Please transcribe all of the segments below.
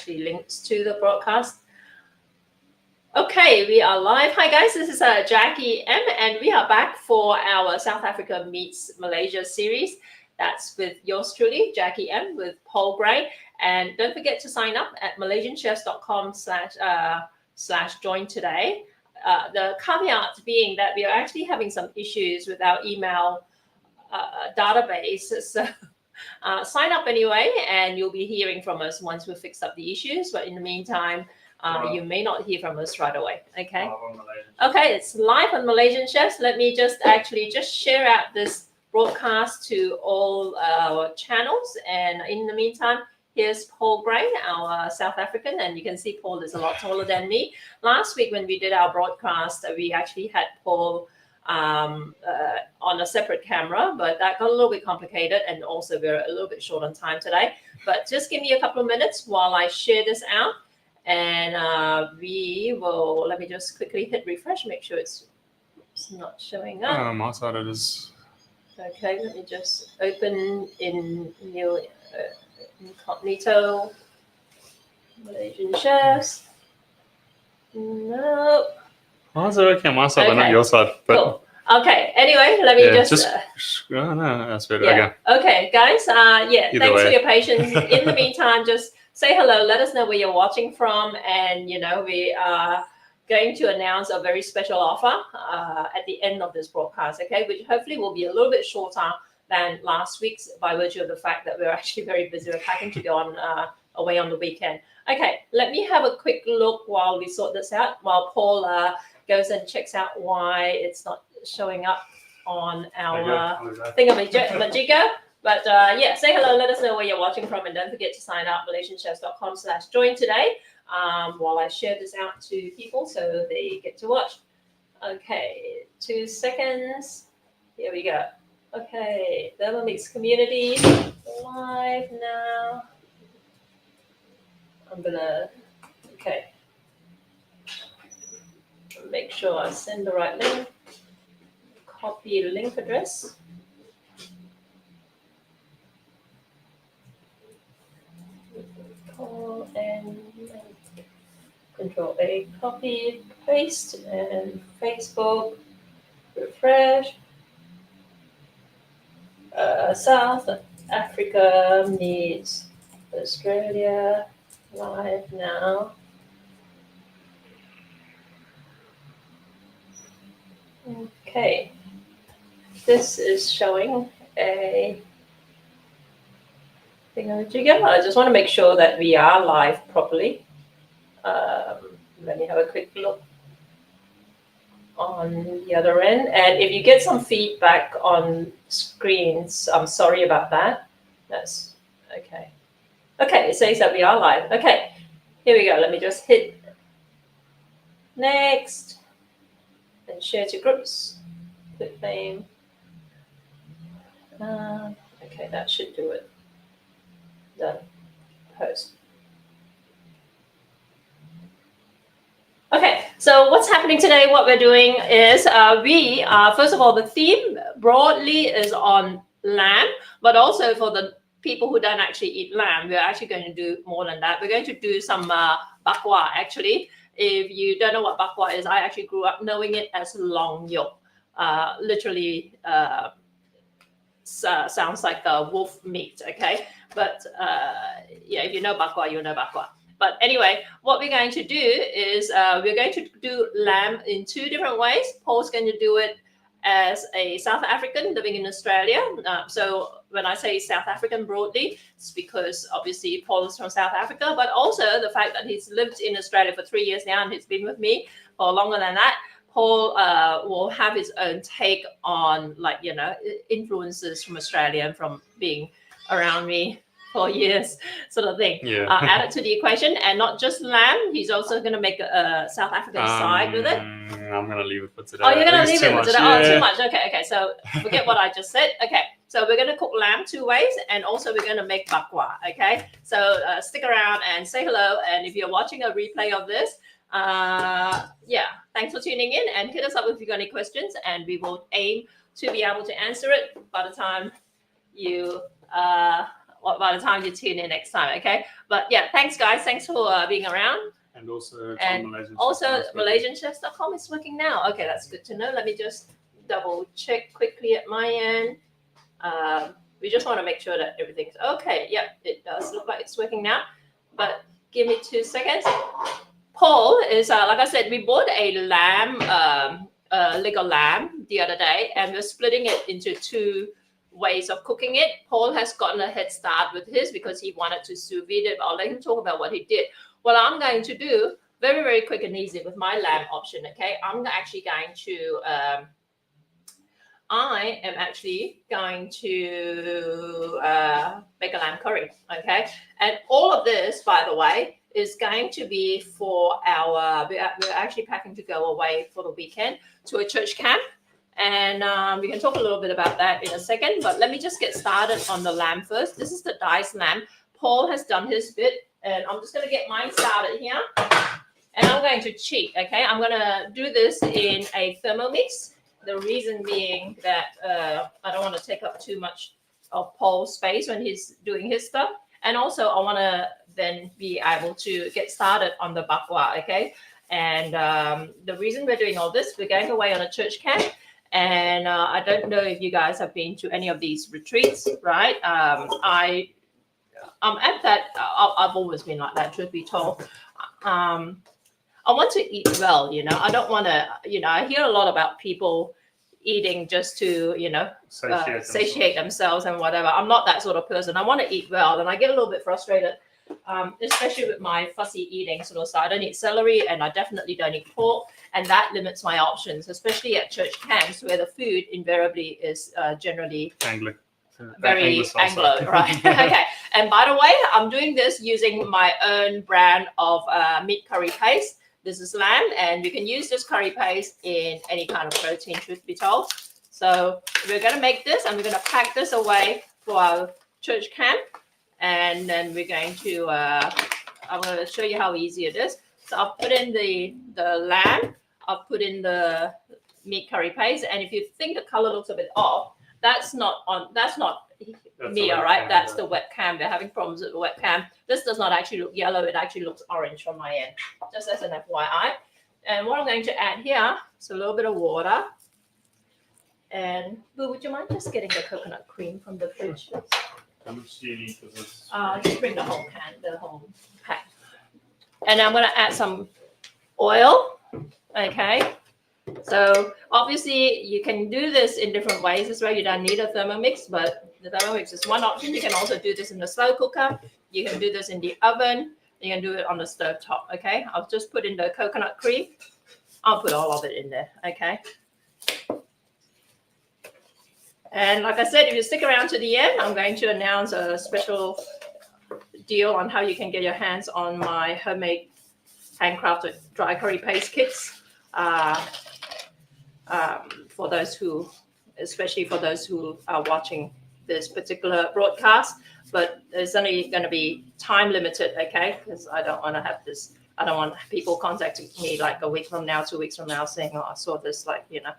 actually links to the broadcast. Okay, we are live. Hi guys, this is Jackie M, and we are back for our South Africa meets Malaysia series. That's with yours truly, Jackie M, with Paul Gray. And don't forget to sign up at Malaysian-style.com/join today. The caveat being that we are actually having some issues with our email database. So sign up anyway, and you'll be hearing from us once we've fixed up the issues. But in the meantime, you may not hear from us right away. Okay. Okay, it's live on Malaysian Chefs. Let me just share out this broadcast to all our channels. And in the meantime, here's Paul Gray, our South African, and you can see Paul is a lot taller than me. Last week when we did our broadcast, we actually had Paul on a separate camera, but that got a little bit complicated, and also we're a little bit short on time today. But just give me a couple of minutes while I share this out, and we will. Let me just quickly hit refresh, make sure it's not showing up. My side it is. Okay, let me just open in new incognito Malaysian Chefs. No. Oh, it's okay on my side, but not your side. But cool. Okay. Anyway, let me no, that's better. Yeah. Okay, guys. Thanks for your patience. In the meantime, just say hello. Let us know where you're watching from, and we are going to announce a very special offer at the end of this broadcast. Okay, which hopefully will be a little bit shorter than last week's by virtue of the fact that we're actually very busy. We're packing to go on away on the weekend. Okay, let me have a quick look while we sort this out. While Paul goes and checks out why it's not showing up on our thingamajigger. But say hello, let us know where you're watching from, and don't forget to sign up malaysianchefs.com/join today while I share this out to people so they get to watch. Okay, 2 seconds. Here we go. Okay, Thermomix community live now. I'm gonna make sure I send the right link. Copy link address. And Control A, copy, paste, and Facebook, refresh. South Africa meets Australia live now. Okay, this is showing a thingamajigger. I just want to make sure that we are live properly. Let me have a quick look on the other end. And if you get some feedback on screens, I'm sorry about that. That's okay. Okay, it says that we are live. Okay, here we go. Let me just hit next and share to groups. Click name. Okay, that should do it. Done. Post. Okay, so what's happening today? What we're doing is we first of all, the theme broadly is on lamb, but also for the people who don't actually eat lamb, we're actually going to do more than that. We're going to do some bakwa actually. If you don't know what bakwa is, I actually grew up knowing it as long yolk. Literally sounds like a wolf meat, okay? But if you know bakwa, you know bakwa. But anyway, what we're going to do is we're going to do lamb in 2 different ways. Paul's going to do it as a South African living in Australia. So when I say South African broadly, it's because obviously Paul is from South Africa, but also the fact that he's lived in Australia for 3 years now and he's been with me for longer than that. Paul will have his own take on influences from Australia and from being around me for years, sort of thing. Add it to the equation, and not just lamb. He's also going to make a South African side with it. I'm going to leave it for today. Oh, you're going to leave it for today? Yeah. Oh, too much. Okay. So forget what I just said. Okay. So we're going to cook lamb 2 ways, and also we're going to make bakwa. Okay. So stick around and say hello. And if you're watching a replay of this, thanks for tuning in, and hit us up if you've got any questions, and we will aim to be able to answer it by the time you by the time you tune in next time. Okay, but yeah, thanks guys. Thanks for being around. And also, it's And on Malaysian also Chefs. Malaysian-style.com is working now. Okay, that's good to know. Let me just double check quickly at my end. We just want to make sure that everything's okay. Yep, it does look like it's working now. But give me 2 seconds. Paul is, like I said, we bought a lamb, leg of lamb the other day, and we're splitting it into 2 ways of cooking it. Paul has gotten a head start with his because he wanted to sous vide it. I'll let him talk about what he did. What I'm going to do, very, very quick and easy with my lamb option, okay? I'm actually going to, make a lamb curry, okay? And all of this, by the way, is going to be for our, we're actually packing to go away for the weekend to a church camp. And we can talk a little bit about that in a second, but let me just get started on the lamb first. This is the diced lamb. Paul has done his bit, and I'm just going to get mine started here. And I'm going to cheat, okay? I'm going to do this in a Thermomix. The reason being that I don't want to take up too much of Paul's space when he's doing his stuff. And also I want to then be able to get started on the bakwa, okay? And the reason we're doing all this, we're going away on a church camp. And I don't know if you guys have been to any of these retreats, right? I'm at that, I've always been like that, truth be told. I want to eat well, you know. I don't want to, you know, I hear a lot about people eating just to, you know, satiate themselves and whatever. I'm not that sort of person. I want to eat well, and I get a little bit frustrated, especially with my fussy eating sort of side. I don't eat celery, and I definitely don't eat pork, and that limits my options, especially at church camps where the food invariably is generally very Anglo, right? Okay. And by the way, I'm doing this using my own brand of meat curry paste. This is lamb, and you can use this curry paste in any kind of protein, truth be told. So we're going to make this, and we're going to pack this away for our church camp. And then we're going to, I'm going to show you how easy it is. So I'll put in the lamb. I'll put in the meat curry paste. And if you think the color looks a bit off, that's not me, all right? That's the webcam. We're having problems with the webcam. This does not actually look yellow. It actually looks orange from my end, just as an FYI. And what I'm going to add here is a little bit of water. And Boo, would you mind just getting the coconut cream from the fridge? How much do you need for this? Just bring the whole can, the whole pack. And I'm going to add some oil, okay? So obviously you can do this in different ways as well. You don't need a Thermomix, but the Thermomix is one option. You can also do this in the slow cooker. You can do this in the oven. You can do it on the stove top, okay? I'll just put in the coconut cream. I'll put all of it in there, okay? And like I said, if you stick around to the end, I'm going to announce a special deal on how you can get your hands on my homemade handcrafted dry curry paste kits. For those who, especially for those who are watching this particular broadcast, but it's only going to be time limited, okay? Because I don't want to have this, I don't want people contacting me like a week from now, 2 weeks from now saying, oh, I saw this, like, you know,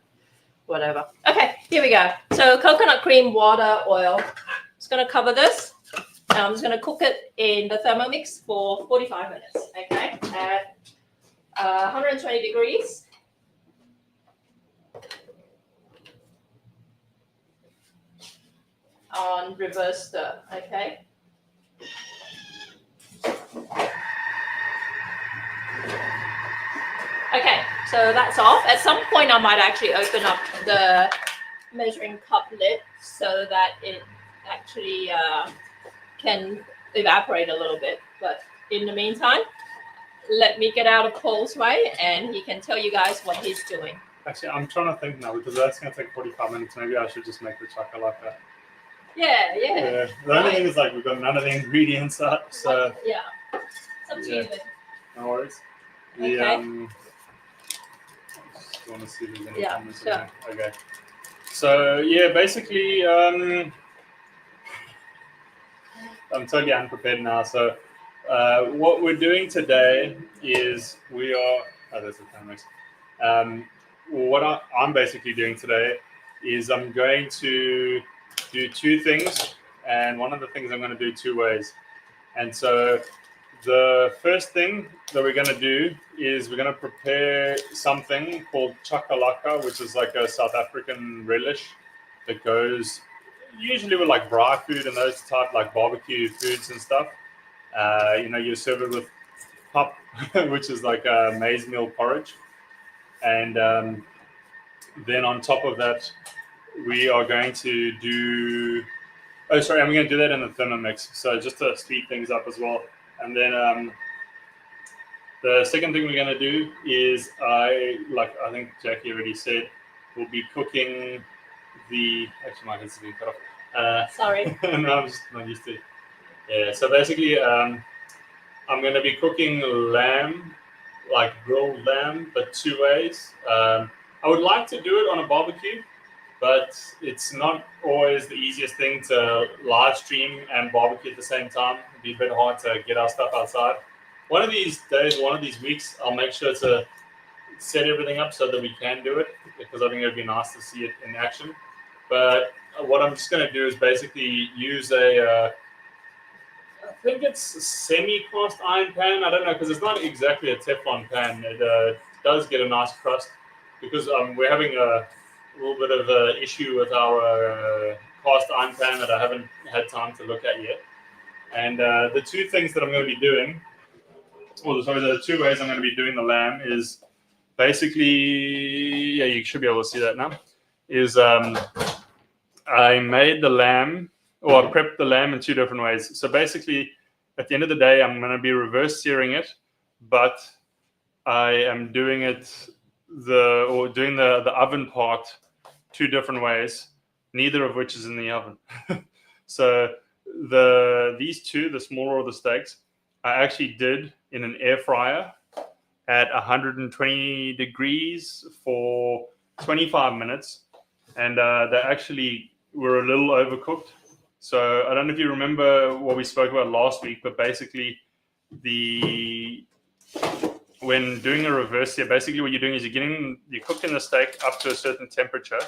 whatever. Okay, here we go. So coconut cream, water, oil. Just going to cover this. And I'm just going to cook it in the Thermomix for 45 minutes, okay? At 120 degrees. On reverse stir, okay? Okay, so that's off. At some point, I might actually open up the measuring cup lid so that it actually can evaporate a little bit. But in the meantime, let me get out of Paul's way, and he can tell you guys what he's doing. Actually, I'm trying to think now, because that's going to take 45 minutes. Maybe I should just make the chakalaka. Yeah. The only thing is, like, we've got none of the ingredients up, so yeah, it's up to you. No worries. Okay. Just want to see if there's any comments. Sure. Okay. So yeah, basically, I'm totally unprepared now. So what we're doing today is we are. Oh, there's the cameras. What I'm basically doing today is I'm going to do 2 things. and one of the things I'm going to do 2 ways. And so the first thing that we're going to do is we're going to prepare something called chakalaka, which is like a South African relish that goes usually with like braai food and those type like barbecue foods and stuff. You serve it with pap, which is like a maize meal porridge. And then on top of that, we are going to do... Oh, sorry, I'm going to do that in the Thermomix. So just to speed things up as well. And then the second thing we're going to do is, I think Jackie already said, we'll be cooking the... Actually, my head's been cut off. Sorry. No, I'm just not used to it. Yeah, so basically, I'm going to be cooking lamb, like grilled lamb, but 2 ways. I would like to do it on a barbecue, but it's not always the easiest thing to live stream and barbecue at the same time. It'd be a bit hard to get our stuff outside. One of these days, one of these weeks, I'll make sure to set everything up so that we can do it, because I think it'd be nice to see it in action. But what I'm just going to do is basically use I think it's a semi-cast iron pan. I don't know, because it's not exactly a Teflon pan. It does get a nice crust, because we're having a little bit of an issue with our cast iron pan that I haven't had time to look at yet. And the 2 things that I'm going to be doing, the 2 ways I'm going to be doing the lamb is basically, yeah, you should be able to see that now, is I made the lamb, or I prepped the lamb in 2 different ways. So basically, at the end of the day, I'm going to be reverse searing it, but I am doing it doing the oven part 2 different ways, neither of which is in the oven. So these 2, the smaller of the steaks, I actually did in an air fryer at 120 degrees for 25 minutes, and they actually were a little overcooked. So I don't know if you remember what we spoke about last week, but basically when doing a reverse sear, basically what you're doing is you're cooking the steak up to a certain temperature,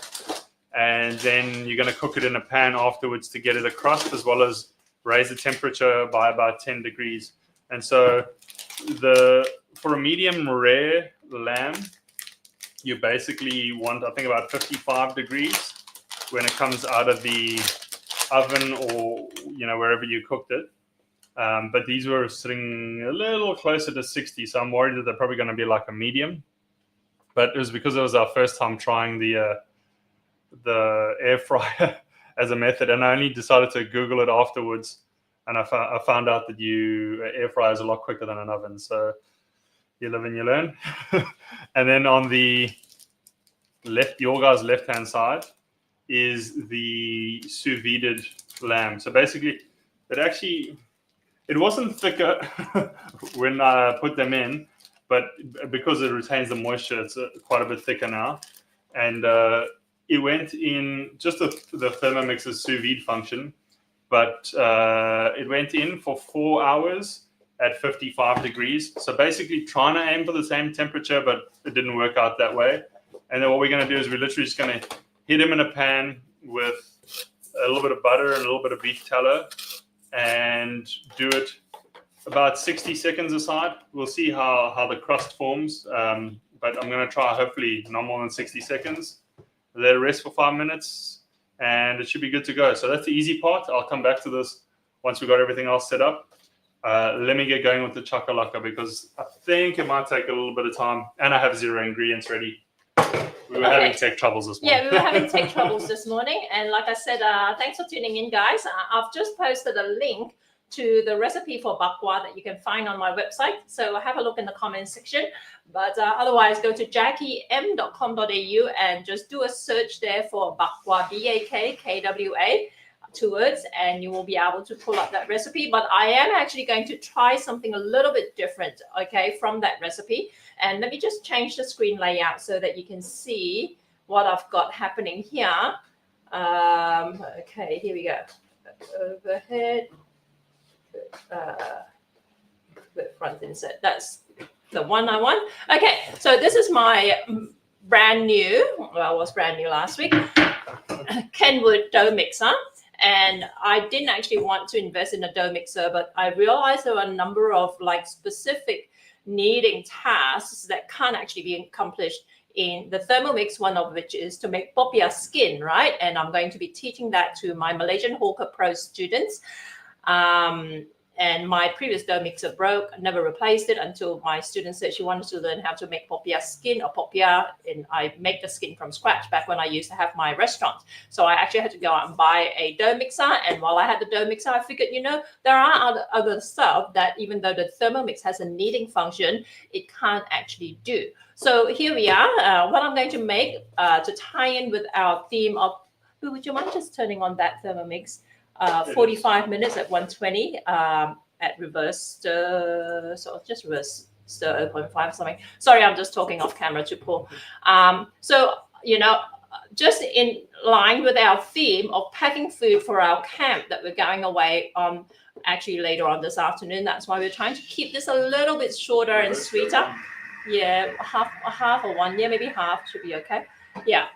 and then you're going to cook it in a pan afterwards to get it a crust, as well as raise the temperature by about 10 degrees. And so for a medium rare lamb, you basically want, I think, about 55 degrees when it comes out of the oven, or wherever you cooked it. But these were sitting a little closer to 60, so I'm worried that they're probably going to be like a medium. But it was because it was our first time trying the air fryer as a method, and I only decided to Google it afterwards, and I found out that air fryer is a lot quicker than an oven. So you live and you learn. And then on the your guys' left-hand side is the sous vide lamb. So basically, it wasn't thicker when I put them in, but because it retains the moisture, it's quite a bit thicker now. And it went in just the Thermomix's sous vide function, but it went in for 4 hours at 55 degrees. So basically trying to aim for the same temperature, but it didn't work out that way. And then what we're going to do is we're literally just going to heat them in a pan with a little bit of butter and a little bit of beef tallow, and do it about 60 seconds aside. We'll see how the crust forms, but I'm going to try hopefully not more than 60 seconds. Let it rest for 5 minutes, and it should be good to go. So that's the easy part. I'll come back to this once we've got everything else set up. Let me get going with the chakalaka, because I think it might take a little bit of time, and I have 0 ingredients ready. We were having tech troubles this morning. Yeah, we were having tech troubles this morning. And like I said, thanks for tuning in, guys. I've just posted a link to the recipe for bakwa that you can find on my website. So have a look in the comments section. But otherwise, go to jackiem.com.au and just do a search there for bakwa, BAKKWA, 2 words, and you will be able to pull up that recipe. But I am actually going to try something a little bit different, okay, from that recipe. And let me just change the screen layout so that you can see what I've got happening here. Okay, here we go. Overhead, front insert. That's the one I want. Okay, so this is my brand new, well, it was brand new last week, Kenwood dough mixer. And I didn't actually want to invest in a dough mixer, but I realized there were a number of like specific kneading tasks that can't actually be accomplished in the Thermomix, one of which is to make popiah skin, right? And I'm going to be teaching that to my Malaysian Hawker Pro students. And my previous dough mixer broke. I never replaced it until my student said she wanted to learn how to make popiah skin or popiah. And I make the skin from scratch back when I used to have my restaurant. So I actually had to go out and buy a dough mixer. And while I had the dough mixer, I figured, there are other stuff that even though the Thermomix has a kneading function, it can't actually do. So here we are. What I'm going to make to tie in with our theme of, would you mind just turning on that Thermomix? 45 minutes at 120 at reverse stir, so just reverse stir 0.5 or something. Sorry, I'm just talking off camera to Paul. So, just in line with our theme of packing food for our camp that we're going away on actually later on this afternoon. That's why we're trying to keep this a little bit shorter and sweeter. Yeah, half or one. Yeah, maybe half should be okay. Yeah.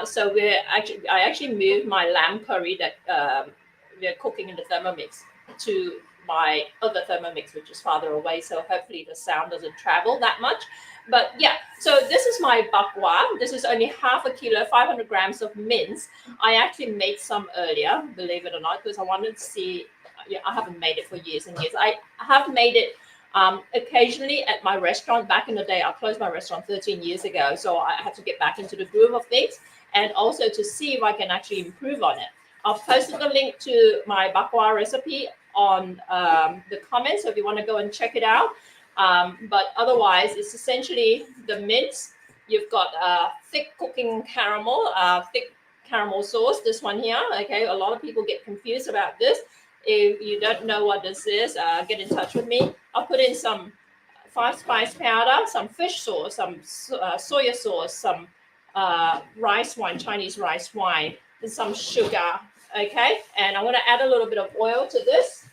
So I actually moved my lamb curry that we're cooking in the Thermomix to my other Thermomix, which is farther away. So hopefully the sound doesn't travel that much. But yeah, so this is my bakwa. This is only half a kilo, 500 grams of mince. I actually made some earlier, believe it or not, because I wanted to see. Yeah, I haven't made it for years and years. I have made it occasionally at my restaurant. Back in the day, I closed my restaurant 13 years ago. So I had to get back into the groove of things and also to see if I can actually improve on it. I've posted the link to my bakwa recipe on the comments, so if you want to go and check it out. But otherwise, it's essentially the mince. You've got thick cooking caramel, thick caramel sauce, this one here. Okay, a lot of people get confused about this. If you don't know what this is, get in touch with me. I'll put in some 5-spice powder, some fish sauce, some soya sauce, some rice wine, Chinese rice wine, and some sugar. Okay, and I'm going to add a little bit of oil to this.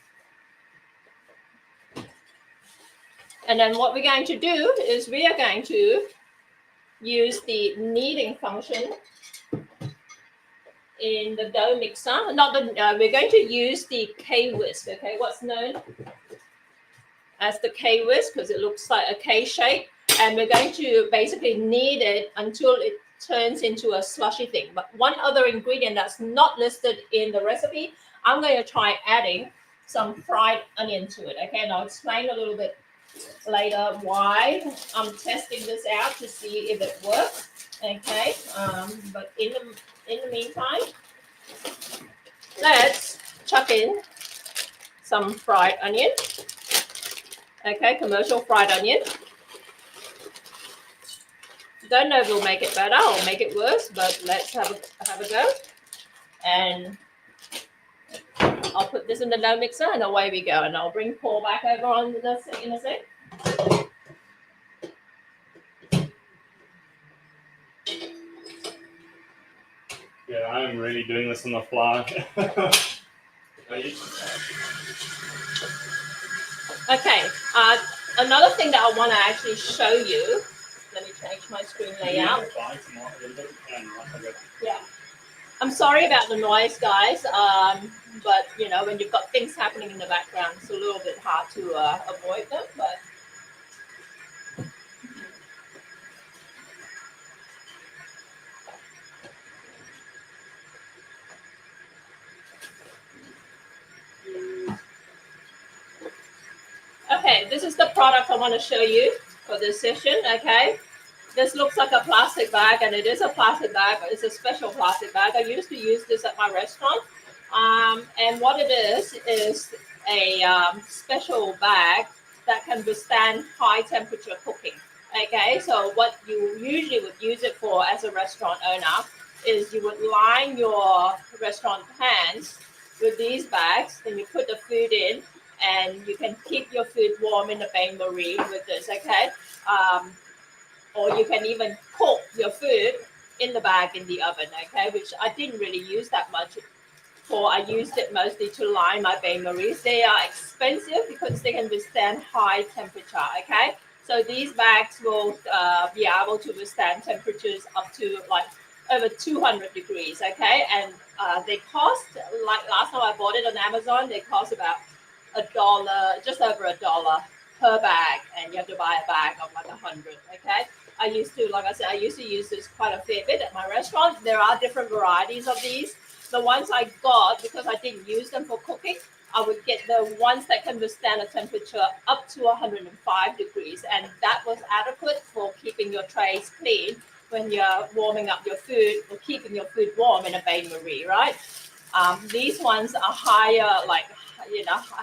And then what we're going to do is we are going to use the kneading function in the dough mixer. We're going to use the K-whisk, okay, what's known as the K-whisk, because it looks like a K shape. And we're going to basically knead it until it turns into a slushy thing. But one other ingredient that's not listed in the recipe, I'm going to try adding some fried onion to it. Okay, and I'll explain a little bit later why I'm testing this out to see if it works. Okay, but in the meantime, let's chuck in some fried onion. Okay, commercial fried onion. Don't know if we'll make it better or make it worse, but let's have a go. And I'll put this in the dough mixer and away we go. And I'll bring Paul back over on the in a sec. Yeah, I'm really doing this on the fly. Okay, another thing that I want to actually show you. Let me change my screen layout. Yeah. I'm sorry about the noise, guys, but, when you've got things happening in the background, it's a little bit hard to avoid them, but... Okay, this is the product I want to show you for this session, okay? This looks like a plastic bag, and it is a plastic bag, but it's a special plastic bag. I used to use this at my restaurant, and what it is a special bag that can withstand high temperature cooking, okay? So what you usually would use it for as a restaurant owner is you would line your restaurant pans with these bags, then you put the food in, and you can keep your food warm in the bain-marie with this, okay? Or you can even cook your food in the bag in the oven, okay? Which I didn't really use that much for. I used it mostly to line my bain-maries. They are expensive because they can withstand high temperature, okay? So these bags will be able to withstand temperatures up to like over 200 degrees, okay? And they cost, like last time I bought it on Amazon, they cost about $1, just over $1 per bag, and you have to buy a bag of like 100, okay? I used to, like I said, I used to use this quite a fair bit at my restaurant. There are different varieties of these. The ones I got, because I didn't use them for cooking, I would get the ones that can withstand a temperature up to 105 degrees, and that was adequate for keeping your trays clean when you're warming up your food or keeping your food warm in a bain-marie, right? These ones are higher, like,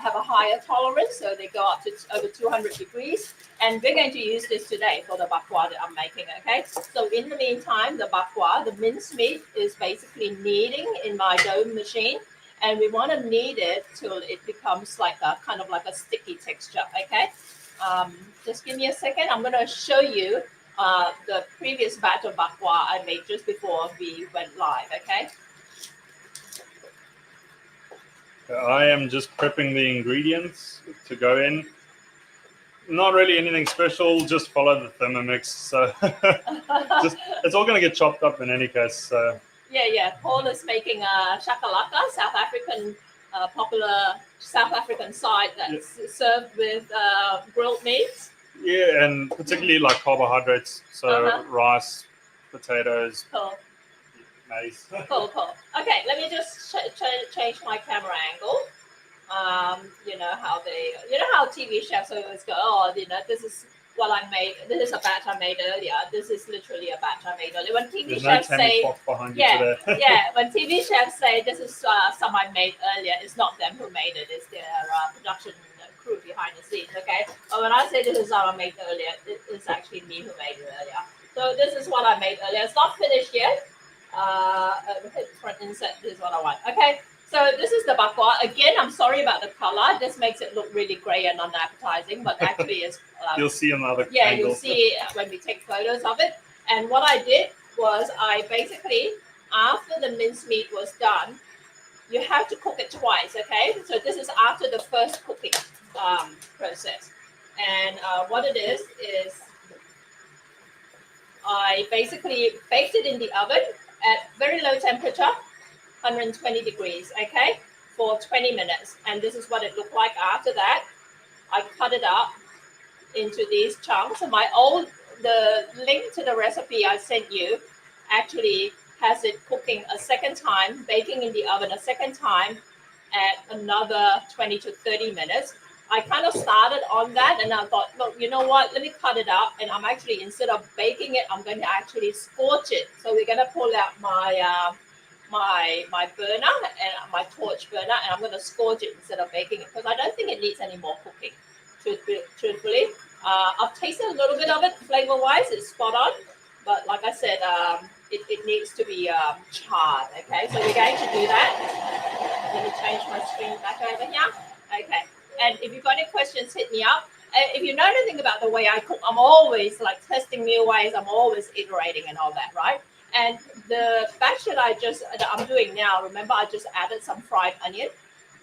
have a higher tolerance, so they go up to over 200 degrees. And we're going to use this today for the bakwa that I'm making, okay? So in the meantime, the bakwa, the mincemeat, is basically kneading in my dough machine. And we want to knead it till it becomes like a kind of like a sticky texture, okay? Just give me a second. I'm going to show you the previous batch of bakwa I made just before we went live, okay? I am just prepping the ingredients to go in. Not really anything special, just follow the Thermomix. So it's all going to get chopped up in any case. So. Yeah. Paul is making a shakalaka, South African, popular South African side that's served with grilled meat. Yeah, and particularly like carbohydrates, so rice, potatoes, cool. Maize. Cool. Okay, let me just change my camera angle. You know how TV chefs always go, oh, this is what I made. This is a batch I made earlier. This is literally a batch I made earlier. When TV chefs say, when TV chefs say this is some I made earlier, it's not them who made it. It's their production crew behind the scenes. Okay, but when I say this is what I made earlier, it's actually me who made it earlier. So this is what I made earlier. It's not finished yet. Hit front insert. This is what I want. Okay. So this is the bakwa. Again, I'm sorry about the color. This makes it look really grey and unappetizing, but actually it's... you'll see another Yeah, angle. You'll see when we take photos of it. And what I did was I basically, after the mincemeat was done, you have to cook it twice, okay? So this is after the first cooking process. And what it is I basically baked it in the oven at very low temperature, 120 degrees, okay, for 20 minutes. And this is what it looked like after that. I cut it up into these chunks. And the link to the recipe I sent you actually has it cooking a second time, baking in the oven a second time at another 20 to 30 minutes. I kind of started on that and I thought, look, you know what, let me cut it up. And I'm actually, instead of baking it, I'm going to actually scorch it. So we're going to pull out my burner and my torch burner, and I'm going to scorch it instead of baking it because I don't think it needs any more cooking. Truthfully, I've tasted a little bit of it flavor wise. It's spot on, but like I said, it needs to be charred. Okay, so we're going to do that. Let me change my screen back over here. Okay, and if you've got any questions, hit me up. If you know anything about the way I cook, I'm always like testing new ways. I'm always iterating and all that, right? And the batch that I'm doing now, remember I just added some fried onion.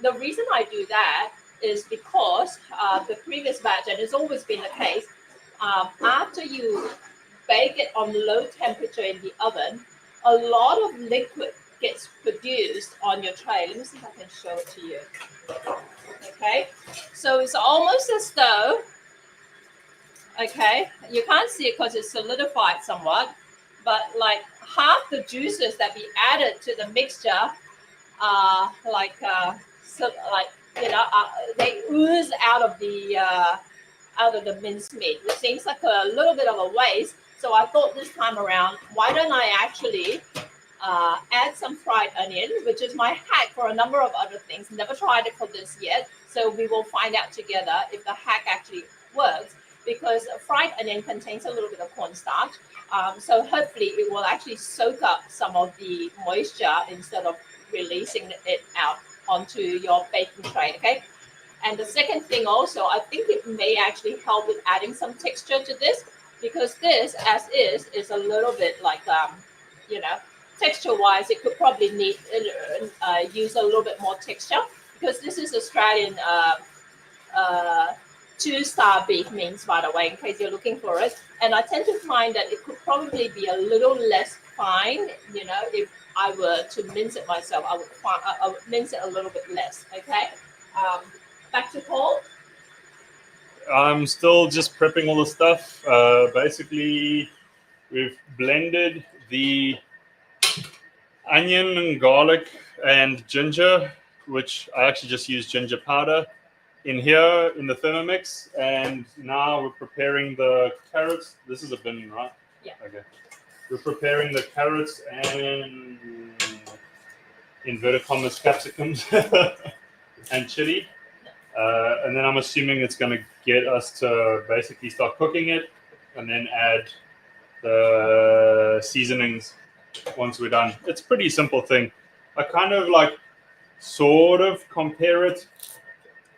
The reason I do that is because the previous batch, and it's always been the case, after you bake it on low temperature in the oven, a lot of liquid gets produced on your tray. Let me see if I can show it to you. Okay, so it's almost as though, okay, you can't see it because it's solidified somewhat, but like half the juices that we added to the mixture are they ooze out of the mincemeat, which seems like a little bit of a waste. So I thought this time around, why don't I actually add some fried onion, which is my hack for a number of other things. Never tried it for this yet, so we will find out together if the hack actually works, because fried onion contains a little bit of cornstarch. So hopefully it will actually soak up some of the moisture instead of releasing it out onto your baking tray, okay? And the second thing also, I think it may actually help with adding some texture to this, because this, as is a little bit like, texture-wise, it could probably need use a little bit more texture, because this is Australian 2-star beef mince, by the way, in case you're looking for it. And I tend to find that it could probably be a little less find, you know, if I were to mince it myself, I would mince it a little bit less. Okay. Back to Paul. I'm still just prepping all the stuff. Basically, we've blended the onion and garlic and ginger, which I actually just use ginger powder in here in the Thermomix. And now we're preparing the carrots. This is a bin, right? Yeah. Okay. We're preparing the carrots and inverted commas capsicums and chili. And then I'm assuming it's going to get us to basically start cooking it and then add the seasonings once we're done. It's a pretty simple thing. I kind of like sort of compare it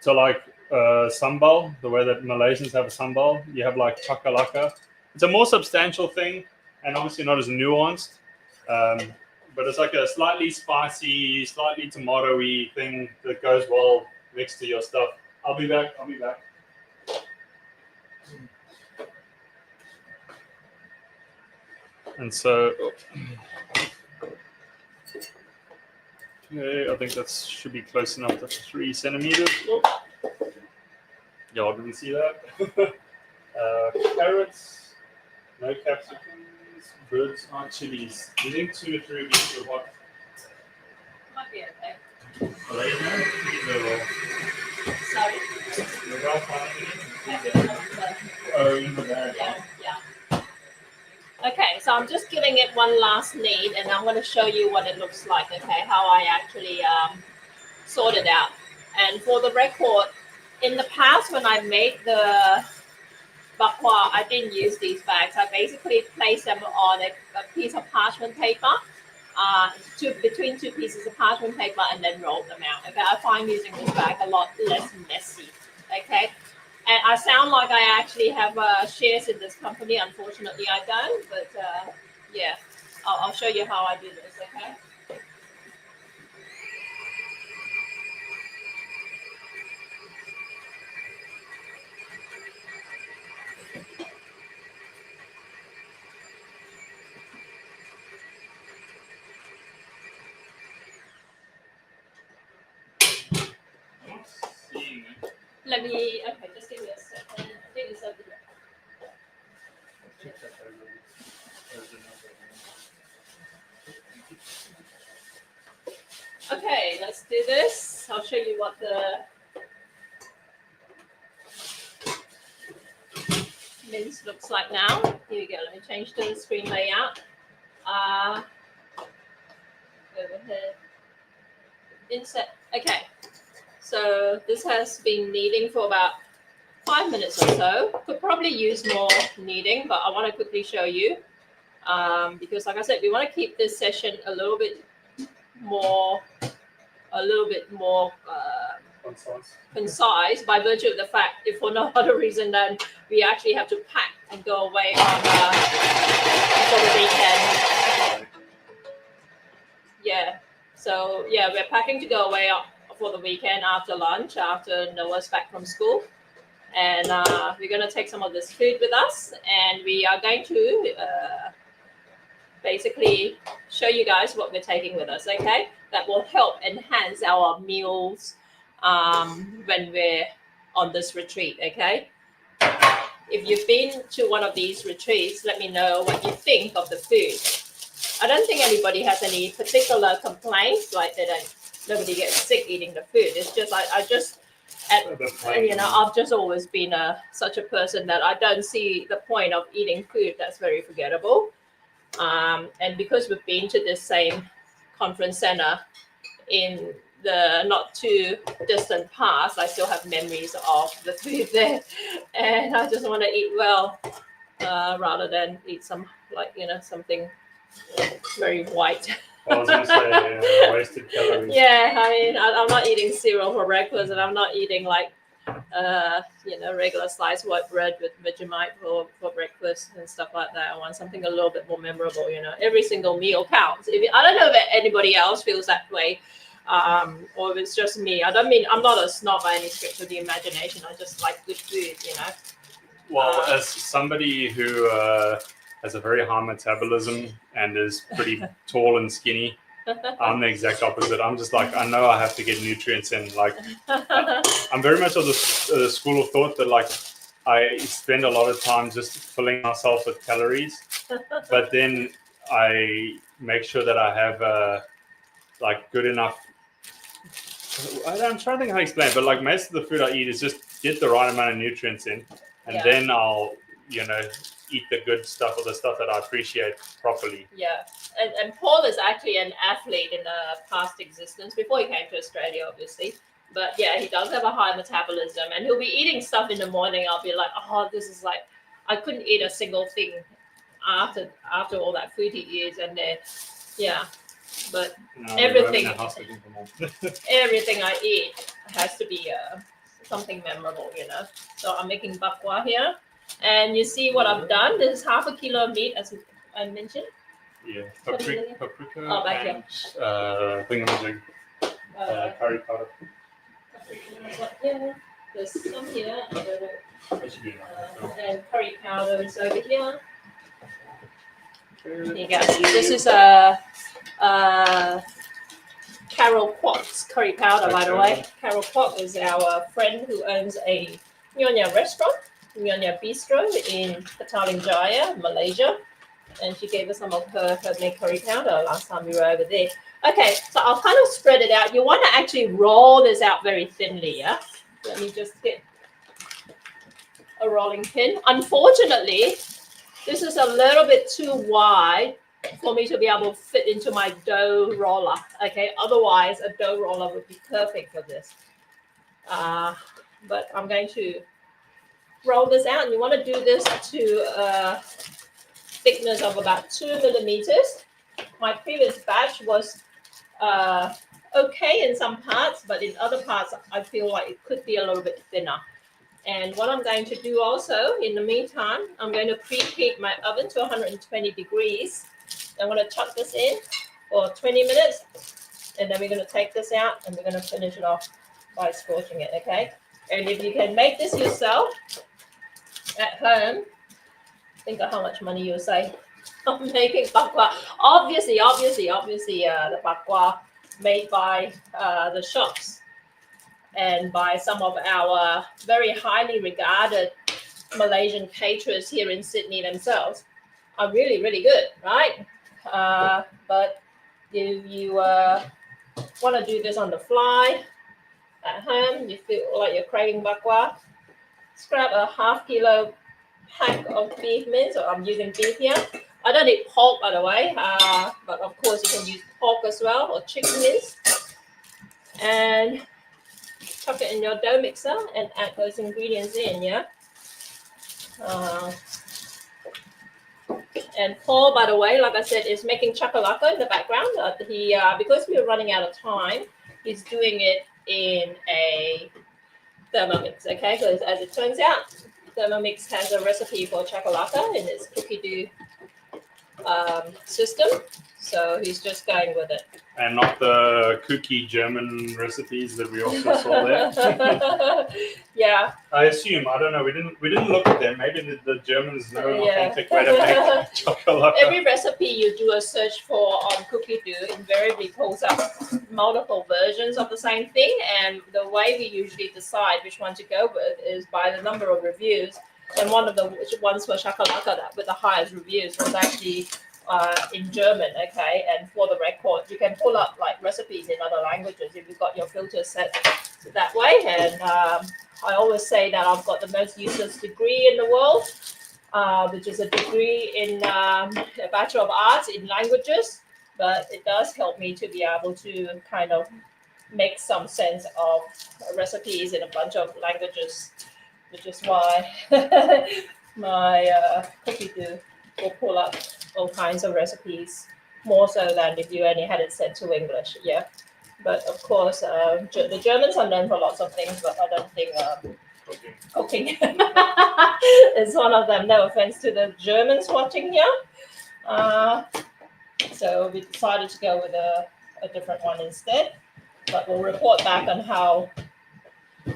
to like sambal, the way that Malaysians have a sambal. You have like chakalaka. It's a more substantial thing and obviously not as nuanced. But it's like a slightly spicy, slightly tomato-y thing that goes well next to your stuff. I'll be back. And so, okay, I think that should be close enough to 3 centimeters. Y'all didn't see that. Carrots, no capsicums, birds aren't chilies. Do you think 2 or 3 would be too hot? Might be okay. Sorry. Yeah. Okay, so I'm just giving it one last knead, and I'm going to show you what it looks like. Okay, how I actually sort it out. And for the record, in the past when I made the bakwa, I didn't use these bags. I basically placed them on a piece of parchment paper, between 2 pieces of parchment paper, and then rolled them out. Okay, I find using this bag a lot less messy. Okay, and I sound like I actually have shares in this company. Unfortunately, I don't. But yeah, I'll show you how I do this. Okay. Let me. Okay, just give me a second. I think it's over there. Okay, let's do this. I'll show you what the mince looks like now. Here we go. Let me change the screen layout. Over here. Insert. Okay. So this has been kneading for about 5 minutes or so. Could probably use more kneading, but I want to quickly show you because, like I said, we want to keep this session a little bit more concise by virtue of the fact, if for no other reason than we actually have to pack and go away on for the weekend. Yeah. So yeah, we're packing to go away for the weekend after lunch, after Noah's back from school. And we're going to take some of this food with us, and we are going to basically show you guys what we're taking with us, okay? That will help enhance our meals when we're on this retreat, okay? If you've been to one of these retreats, let me know what you think of the food. I don't think anybody has any particular complaints, like nobody gets sick eating the food. It's just I've just always been such a person that I don't see the point of eating food that's very forgettable. And because we've been to this same conference center in the not too distant past, I still have memories of the food there, and I just want to eat well rather than eat something very white. I was going to say wasted calories. Yeah, I mean, I'm not eating cereal for breakfast, and I'm not eating regular sliced white bread with Vegemite for breakfast and stuff like that. I want something a little bit more memorable. Every single meal counts. I don't know if anybody else feels that way, or if it's just me. I'm not a snob by any stretch of the imagination. I just like good food. Well, as somebody who has a very high metabolism and is pretty tall and skinny. I'm the exact opposite. I'm just like, I know I have to get nutrients in. Like, I'm very much of the school of thought that like I spend a lot of time just filling myself with calories, but then I make sure that I have like good enough. I'm trying to think how to explain it, but like most of the food I eat is just get the right amount of nutrients in, and then I'll, eat the good stuff or the stuff that I appreciate properly. Yeah, and Paul is actually an athlete in a past existence before he came to Australia, obviously. But yeah, he does have a high metabolism, and he'll be eating stuff in the morning. I'll be like, oh, this is like, I couldn't eat a single thing after all that food he eats, and then but everything everything I eat has to be something memorable, So I'm making bakwa here. And you see what I've done? This is half a kilo of meat, as I mentioned. Yeah, paprika back and thingamajig, curry powder. Yeah, there's some here. And curry powder is over here. Here you go. This is Carol Kwok's curry powder, by the way. Carol Kwok is our friend who owns a Nyonya restaurant, Nyonya Bistro in Petaling Jaya, Malaysia. And she gave us some of her homemade curry powder last time we were over there. Okay, so I'll kind of spread it out. You want to actually roll this out very thinly, yeah? Let me just get a rolling pin. Unfortunately, this is a little bit too wide for me to be able to fit into my dough roller. Okay, otherwise a dough roller would be perfect for this. But I'm going to roll this out, and you want to do this to a thickness of about 2 millimeters. My previous batch was okay in some parts, but in other parts I feel like it could be a little bit thinner. And what I'm going to do also in the meantime, I'm going to preheat my oven to 120 degrees. I'm going to chuck this in for 20 minutes, and then we're going to take this out and we're going to finish it off by scorching it, okay? And if you can make this yourself at home, think of how much money you'll save on making bakwa. Obviously, the bakwa made by the shops and by some of our very highly regarded Malaysian caterers here in Sydney themselves are really, really good, right? But if you want to do this on the fly at home, you feel like you're craving bakwa, scrap a half kilo pack of beef mince, or I'm using beef here. I don't eat pork, by the way, but of course you can use pork as well, or chicken mince. And chuck it in your dough mixer and add those ingredients in, yeah? And Paul, by the way, like I said, is making chakalaka in the background. Because we're running out of time, he's doing it in a Thermomix, okay? Because as it turns out, Thermomix has a recipe for chakalaka in its cookie dough system. So he's just going with it. And not the kooky German recipes that we also saw there. Yeah. I assume. I don't know. We didn't look at them. Maybe the Germans know an authentic way to make chocolate. Every recipe you do a search for on cookie dough invariably pulls up multiple versions of the same thing. And the way we usually decide which one to go with is by the number of reviews. And one of the ones for shakalaka with the highest reviews was actually in German, okay? And for the record, you can pull up like recipes in other languages if you've got your filters set that way. And I always say that I've got the most useless degree in the world, which is a degree in a Bachelor of Arts in languages, but it does help me to be able to kind of make some sense of recipes in a bunch of languages, which is why my cookie dough will pull up all kinds of recipes, more so than if you only had it set to English, yeah. But of course, the Germans are known for lots of things, but I don't think cooking is one of them. No offense to the Germans watching here. So we decided to go with a different one instead, but we'll report back on how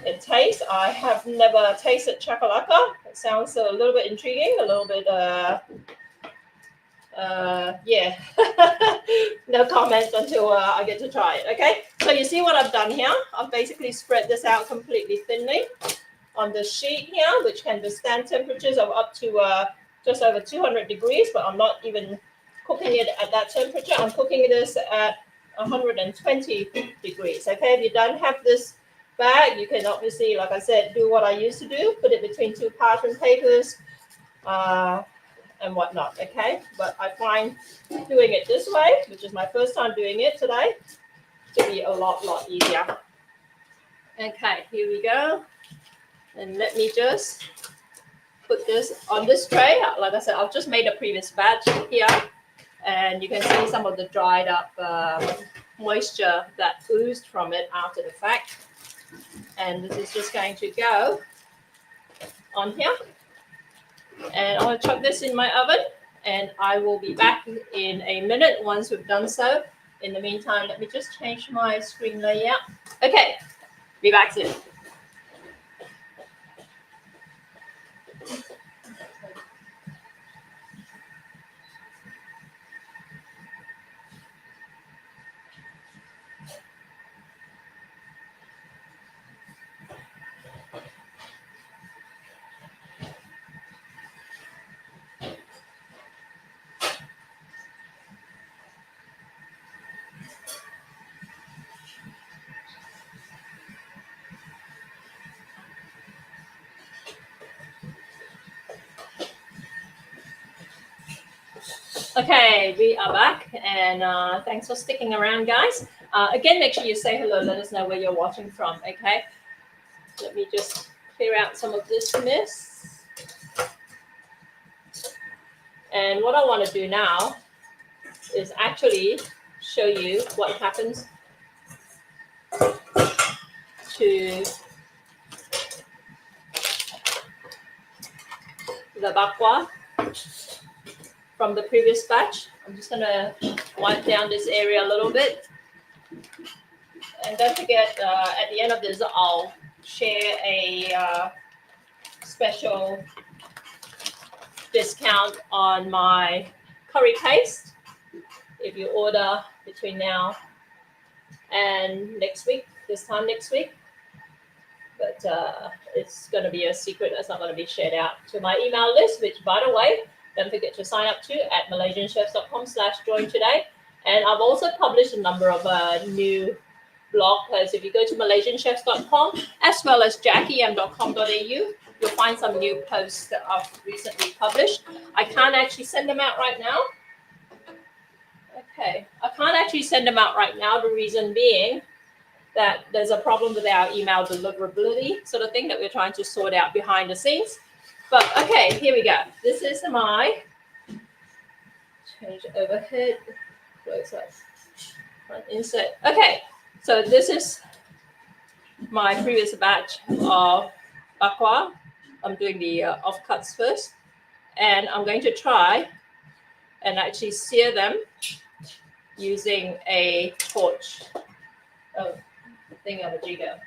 it tastes. I have never tasted chakalaka. It sounds a little bit intriguing, a little bit Yeah, no comments until I get to try it. Okay, so you see what I've done here? I've basically spread this out completely thinly on the sheet here, which can withstand temperatures of up to just over 200 degrees, but I'm not even cooking it at that temperature. I'm cooking this at 120 degrees. Okay, if you don't have this bag, you can obviously, like I said, do what I used to do, put it between two parchment papers and whatnot. Okay, but I find doing it this way, which is my first time doing it today, to be a lot easier. Okay, here we go. And let me just put this on this tray. Like I said, I've just made a previous batch here, and you can see some of the dried up moisture that oozed from it after the fact. And this is just going to go on here. And I'm going to chuck this in my oven, and I will be back in a minute once we've done so. In the meantime, let me just change my screen layout. Okay, be back soon. Okay, we are back, and thanks for sticking around, guys. Again, make sure you say hello. Let us know where you're watching from. Okay, let me just clear out some of this mess. And what I want to do now is actually show you what happens to the bakwa from the previous batch. I'm just going to wipe down this area a little bit. And don't forget, at the end of this, I'll share a special discount on my curry paste if you order between now and next week, this time next week. But it's going to be a secret. That's not going to be shared out to my email list, which, by the way, don't forget to sign up to at malaysianchefs.com/join today. And I've also published a number of new blog posts. If you go to malaysianchefs.com as well as jackiem.com.au, you'll find some new posts that I've recently published. I can't actually send them out right now. Okay, I can't actually send them out right now. The reason being that there's a problem with our email deliverability sort of thing that we're trying to sort out behind the scenes. But okay, here we go. This is my change overhead, close up, front insert. Okay, so this is my previous batch of bakwa. I'm doing the offcuts first, and I'm going to try and actually sear them using a torch. Oh, thing of a jigger.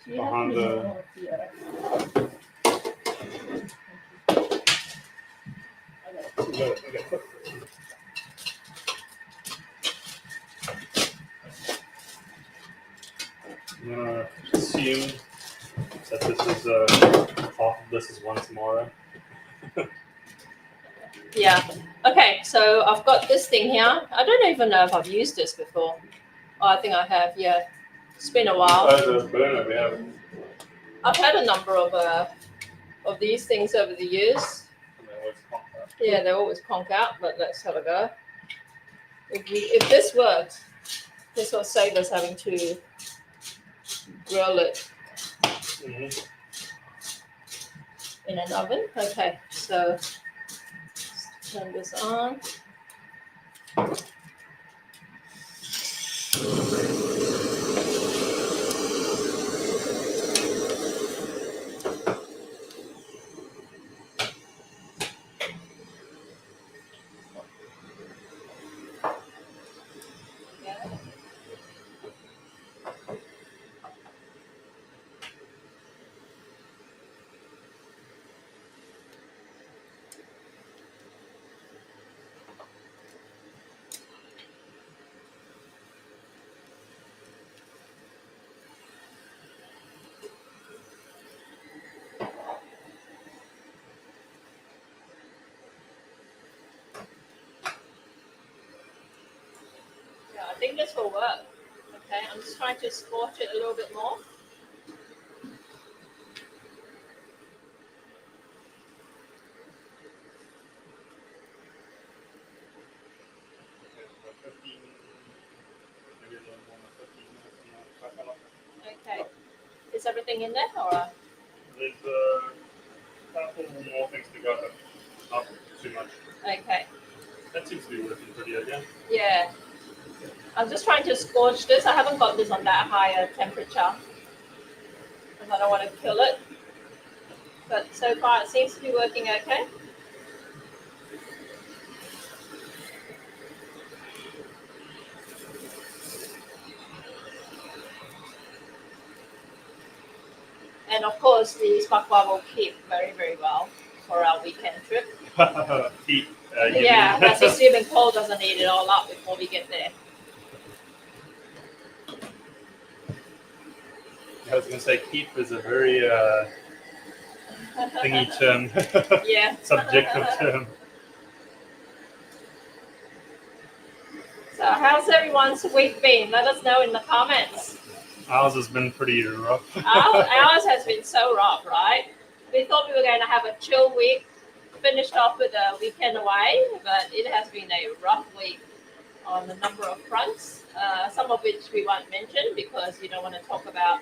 Behind the... I'm gonna assume that this is half of this is one tomorrow. Yeah. Okay, so I've got this thing here. I don't even know if I've used this before. Oh, I think I have. Yeah, it's been a while. Oh, the burner we have. I've had a number of these things over the years. Yeah, they always conk out, but let's have a go. If this works, this will save us having to grill it in an oven. Okay, so let's turn this on. think this will work. Okay, I'm just trying to scorch it a little bit more. Okay, is everything in there or? There's a couple more things to go, but not too much. Okay. That seems to be working pretty okay. Yeah. I'm just trying to scorch this. I haven't got this on that higher temperature because I don't want to kill it. But so far it seems to be working okay. And of course, these bakwa will keep very, very well for our weekend trip. Keep. Yeah, that's assuming Paul doesn't eat it all up before we get there. I was going to say keep is a very thingy term. Yeah. Subjective term. So how's everyone's week been? Let us know in the comments. Ours has been pretty rough. Ours has been so rough, right? We thought we were going to have a chill week, finished off with a weekend away, but it has been a rough week on a number of fronts, some of which we won't mention because you don't want to talk about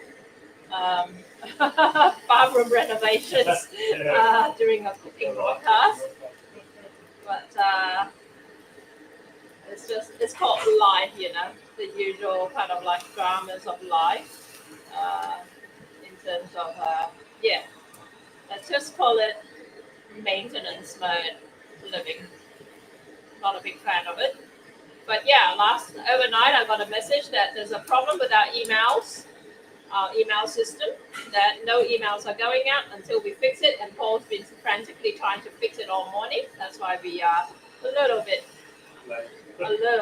bathroom renovations during a cooking broadcast. But it's called life, you know, the usual kind of like dramas of life in terms of, yeah, let's just call it maintenance mode living. Not a big fan of it. But yeah, overnight I got a message that there's a problem with our email system, that no emails are going out until we fix it, and Paul's been frantically trying to fix it all morning. That's why we are a little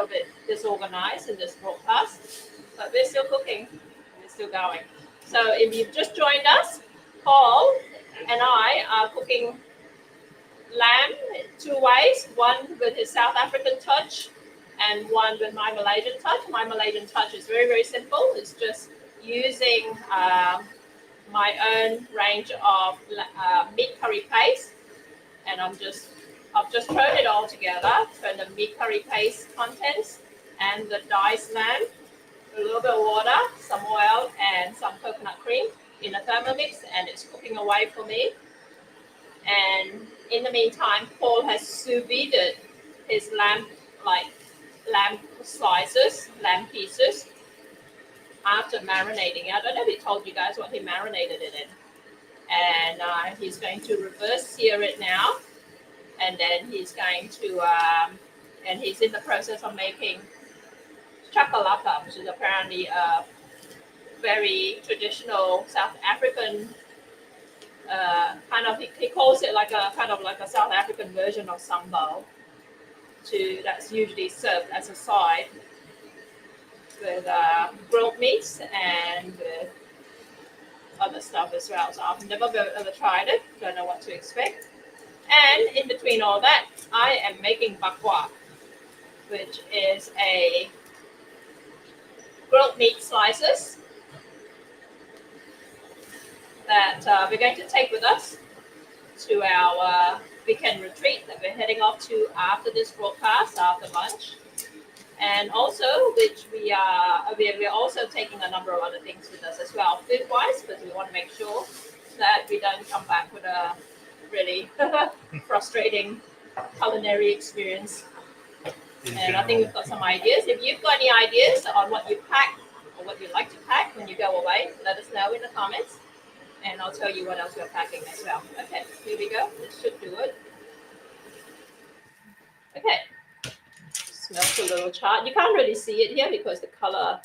bit disorganized in this broadcast, but we're still cooking, we're still going. So if you've just joined us, Paul and I are cooking lamb two ways, one with his South African touch and one with my Malaysian touch. My Malaysian touch is very, very simple. It's just using my own range of meat curry paste, and I've just thrown it all together, thrown the meat curry paste contents and the diced lamb, a little bit of water, some oil, and some coconut cream in a Thermomix, and it's cooking away for me. And in the meantime, Paul has sous vide his lamb slices, lamb pieces, after marinating it. I don't know if he told you guys what he marinated it in. And he's going to reverse sear it now. And then he's going to, and he's in the process of making chakalaka, which is apparently a very traditional South African kind of, he calls it like a kind of like a South African version of sambal, that's usually served as a side with grilled meats and with other stuff as well. So I've never ever tried it, don't know what to expect. And in between all that, I am making bakwa, which is a grilled meat slices that we're going to take with us to our weekend retreat that we're heading off to after this broadcast, after lunch. And also, which we're also taking a number of other things with us as well, food-wise, because we want to make sure that we don't come back with a really frustrating culinary experience. And I think we've got some ideas. If you've got any ideas on what you pack or what you like to pack when you go away, let us know in the comments, and I'll tell you what else we're packing as well. Okay, here we go. This should do it. Okay. Smells a little charred. You can't really see it here because the color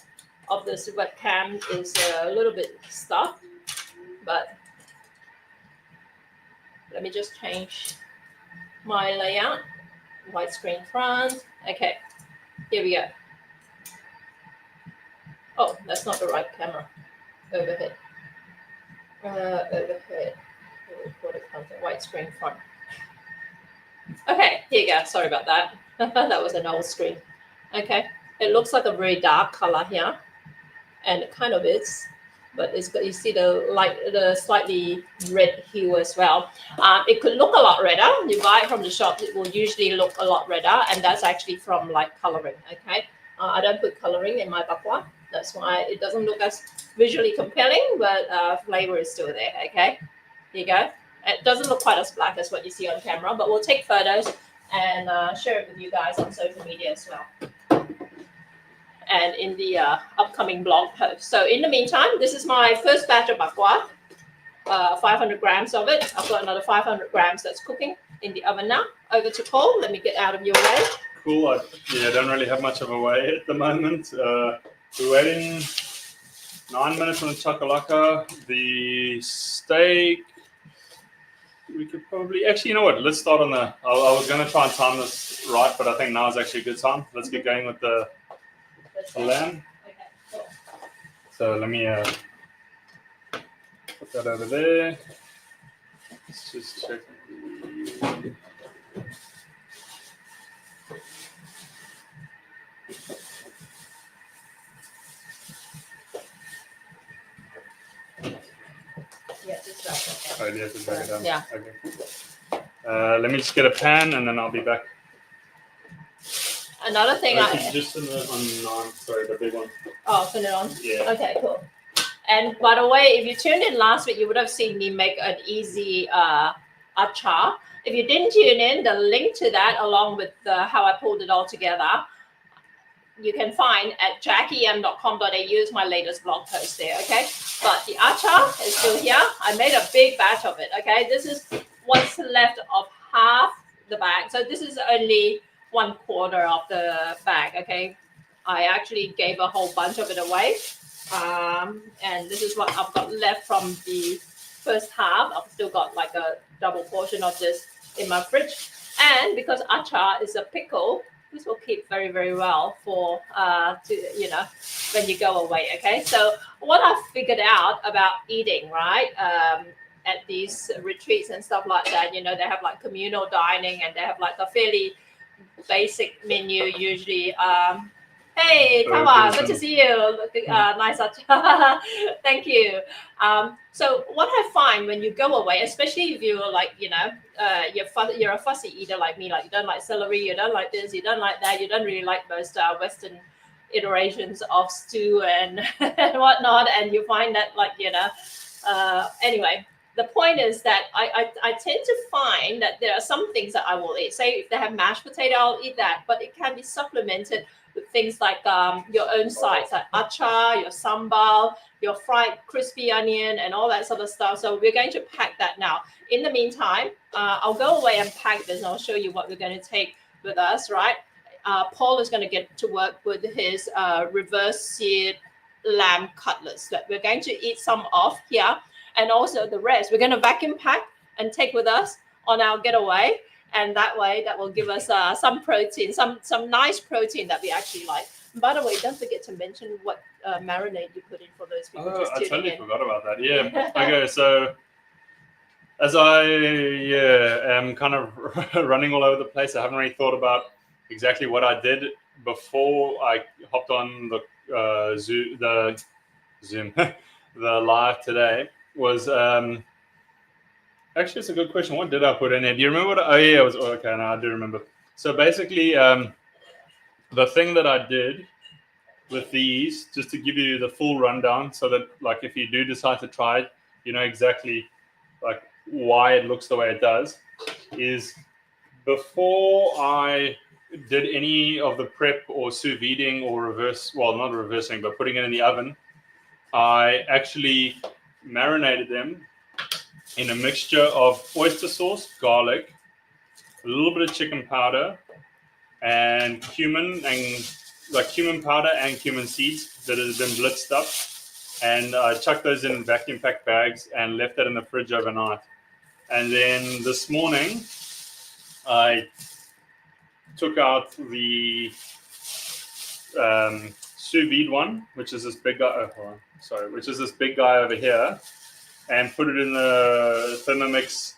of this webcam is a little bit stuck, but let me just change my layout. Widescreen front. Okay, here we go. Oh, that's not the right camera. Overhead. Overhead. Widescreen front. Okay, here you go. Sorry about that. That was an old screen. Okay, It looks like a very dark color here, and it kind of is, but it's got, you see the slightly red hue as well. It could look a lot redder. You buy it from the shop, it will usually look a lot redder, and that's actually from like coloring. Okay, I don't put coloring in my bakwa. That's why it doesn't look as visually compelling, but flavor is still there. Okay, here you go. It doesn't look quite as black as what you see on camera, but we'll take photos and share it with you guys on social media as well, and in the upcoming blog post. So in the meantime, this is my first batch of bakwa, 500 grams of it. I've got another 500 grams that's cooking in the oven now. Over to Paul. Let me get out of your way. Cool. I don't really have much of a way at the moment. We're waiting 9 minutes on the chakalaka. The steak, we could probably, actually, you know what? Let's start on the, I was going to try and time this right, but I think now is actually a good time. Let's get going with the lamb. Okay, cool. So let me put that over there. Let's just check. Yeah, just right. Oh, yeah, just back it down. Yeah. Okay. Let me just get a pan and then I'll be back. Another thing just on sorry, the big one. Oh, turn it on? Yeah. Okay, cool. And by the way, if you tuned in last week, you would have seen me make an easy achar. If you didn't tune in, the link to that, along with how I pulled it all together, you can find at jackiem.com.au is my latest blog post there, okay? But the achar is still here. I made a big batch of it, okay? This is what's left of half the bag. So this is only 1/4 of the bag, okay? I actually gave a whole bunch of it away. And this is what I've got left from the first half. I've still got like a double portion of this in my fridge. And because achar is a pickle, this will keep very, very well for, when you go away, okay? So what I've figured out about eating, right, at these retreats and stuff like that, they have like communal dining and they have like a fairly basic menu usually. Hey, Tawa, good to see you. Nice. Thank you. So what I find when you go away, especially if you're like, you're a fussy eater like me, like you don't like celery, you don't like this, you don't like that, you don't really like most Western iterations of stew and, and whatnot, and you find that like, anyway, the point is that I tend to find that there are some things that I will eat. Say if they have mashed potato, I'll eat that, but it can be supplemented with things like your own sides, like achar, your sambal, your fried crispy onion, and all that sort of stuff. So we're going to pack that now. In the meantime, I'll go away and pack this, and I'll show you what we're going to take with us, right? Paul is going to get to work with his reverse seared lamb cutlets that we're going to eat some of here, and also the rest we're going to vacuum pack and take with us on our getaway. And that way, that will give us some protein, some nice protein that we actually like. And by the way, don't forget to mention what marinade you put in for those people just tuning in. I totally forgot about that. Yeah. Okay, so as I am kind of running all over the place, I haven't really thought about exactly what I did before I hopped on the Zoom, the live today. Was actually, it's a good question. What did I put in there? Do you remember what? It was okay. No, I do remember. So basically, the thing that I did with these, just to give you the full rundown, so that like if you do decide to try it, you know exactly like why it looks the way it does. Is before I did any of the prep or sous videing or not reversing, but putting it in the oven, I actually marinated them in a mixture of oyster sauce, garlic, a little bit of chicken powder, and cumin powder and cumin seeds that has been blitzed up. And I chucked those in vacuum packed bags and left that in the fridge overnight. And then this morning, I took out the sous vide one, which is this big guy. Which is this big guy over here, and put it in the Thermomix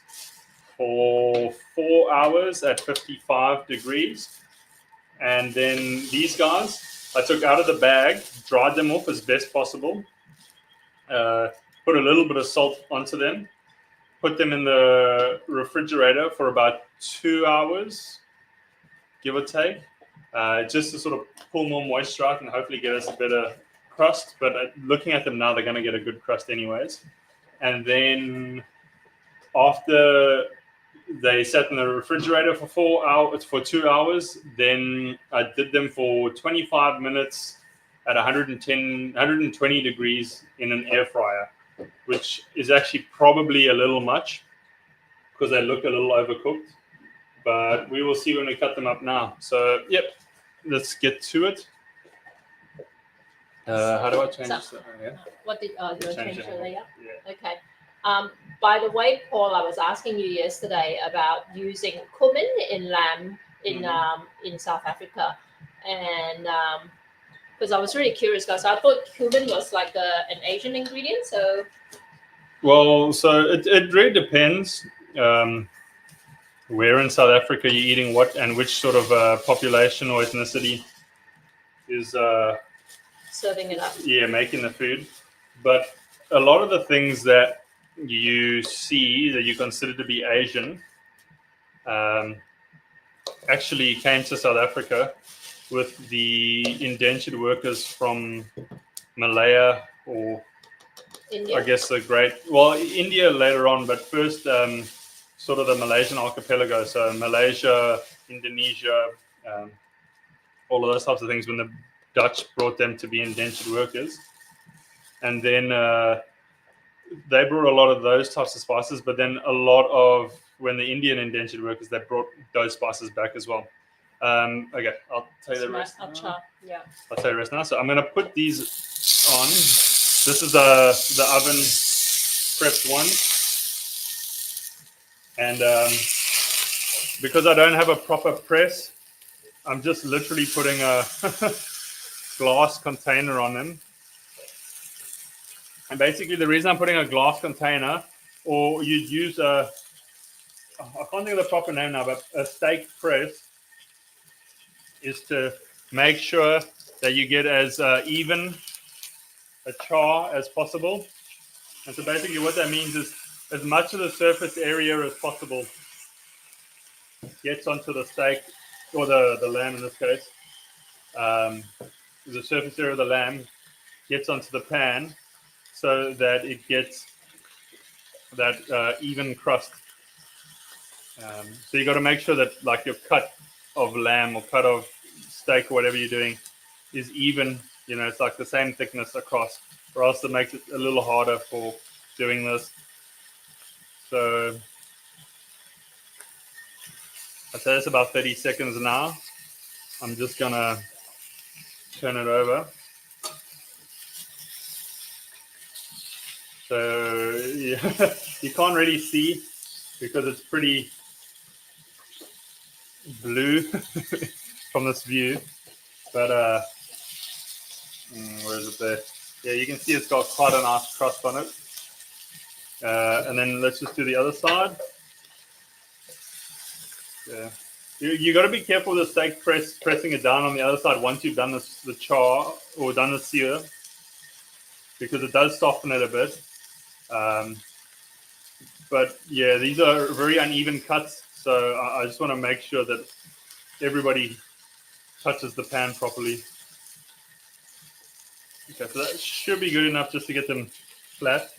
for 4 hours at 55 degrees. And then these guys I took out of the bag, dried them off as best possible, put a little bit of salt onto them, put them in the refrigerator for about 2 hours, give or take, just to sort of pull more moisture out and hopefully get us a better crust. But looking at them now, they're going to get a good crust anyways. And then after they sat in the refrigerator for 2 hours, then I did them for 25 minutes at 120 degrees in an air fryer, which is actually probably a little much because they look a little overcooked. But we will see when we cut them up now. So, yep, let's get to it. How do I change this? What did you change the layout? Yeah. Okay. By the way, Paul, I was asking you yesterday about using cumin in lamb in South Africa, and because I was really curious, because I thought cumin was like an Asian ingredient. So, well, so it really depends. Where in South Africa you're eating what, and which sort of population or ethnicity is serving it up. Yeah, making the food. But a lot of the things that you see that you consider to be Asian actually came to South Africa with the indentured workers from Malaya, or India. I guess India later on, but first sort of the Malaysian archipelago, so Malaysia, Indonesia, all of those types of things, when the Dutch brought them to be indentured workers. And then they brought a lot of those types of spices, but then a lot of, when the Indian indentured workers, they brought those spices back as well. Okay, I'll tell you the rest. I'll tell you the rest now. So I'm going to put these on. This is the oven prepped one. And because I don't have a proper press, I'm just literally putting a glass container on them. And basically the reason I'm putting a glass container, or you'd use I can't think of the proper name now, but a steak press, is to make sure that you get as even a char as possible. And so basically what that means is as much of the surface area as possible gets onto the steak, or the lamb in this case. The surface area of the lamb gets onto the pan so that it gets that even crust. So you got to make sure that like your cut of lamb or cut of steak or whatever you're doing is even. It's like the same thickness across, or else it makes it a little harder for doing this. So I'd say it's about 30 seconds now. I'm just gonna turn it over. So yeah, you can't really see because it's pretty blue from this view, but where is it there? Yeah, you can see it's got quite a nice crust on it. And then let's just do the other side. Yeah, you got to be careful with the steak pressing it down on the other side once you've done the char or done the sear, because it does soften it a bit. But yeah, these are very uneven cuts, so I just want to make sure that everybody touches the pan properly. Okay, so that should be good enough just to get them flat.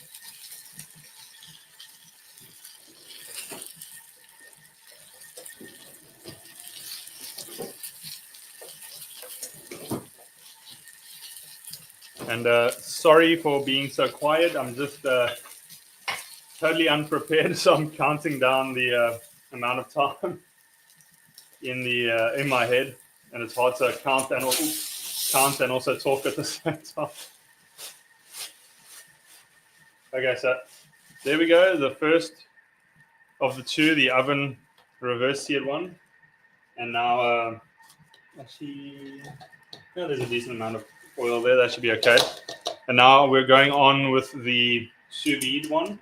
And sorry for being so quiet. I'm just totally unprepared, so I'm counting down the amount of time in my head, and it's hard to count and also talk at the same time. Okay, so there we go. The first of the two, the oven reverse seared one, and now actually, no, there's a decent amount of oil there. That should be okay. And now we're going on with the sous vide one,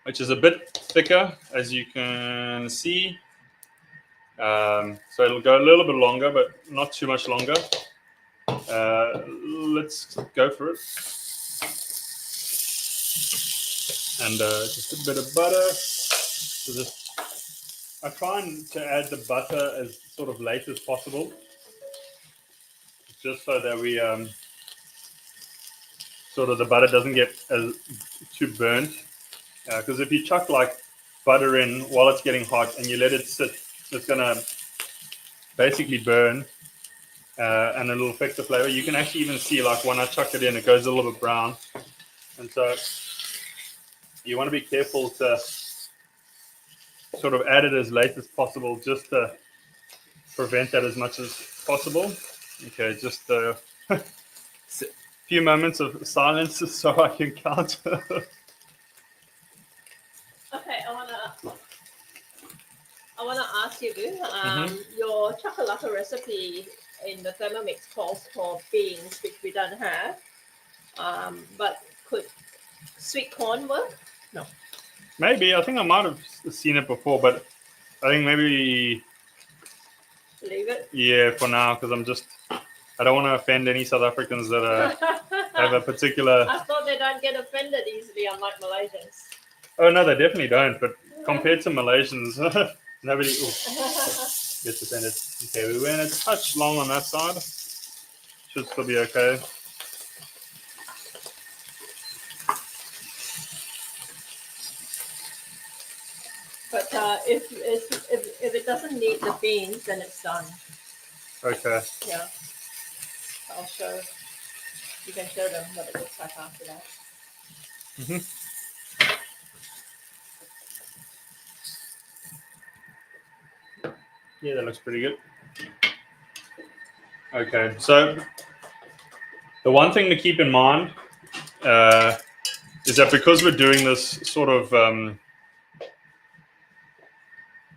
which is a bit thicker, as you can see. So it'll go a little bit longer, but not too much longer. Let's go for it. And just a bit of butter. So I try to add the butter as sort of late as possible, just so that we sort of the butter doesn't get too burnt. Because if you chuck like butter in while it's getting hot and you let it sit, it's gonna basically burn, and it'll affect the flavor. You can actually even see, like when I chuck it in, it goes a little bit brown, and so you want to be careful to sort of add it as late as possible, just to prevent that as much as possible. Okay, just a few moments of silence so I can count. Okay, I wanna ask you, your chocolate recipe in the Thermomix calls for beans, which we don't have. But could sweet corn work? No. Maybe, I think I might have seen it before, but I think maybe Leave it. yeah for now, because I don't want to offend any South Africans that have a particular. I thought they don't get offended easily, unlike Malaysians. Oh no, they definitely don't. But compared to Malaysians, nobody gets offended. Okay, we went a touch long on that side. Should still be okay. But if it doesn't need the beans, then it's done. Okay. Yeah. I'll show. You can show them what it looks like after that. Yeah, that looks pretty good. Okay, so the one thing to keep in mind is that because we're doing this sort of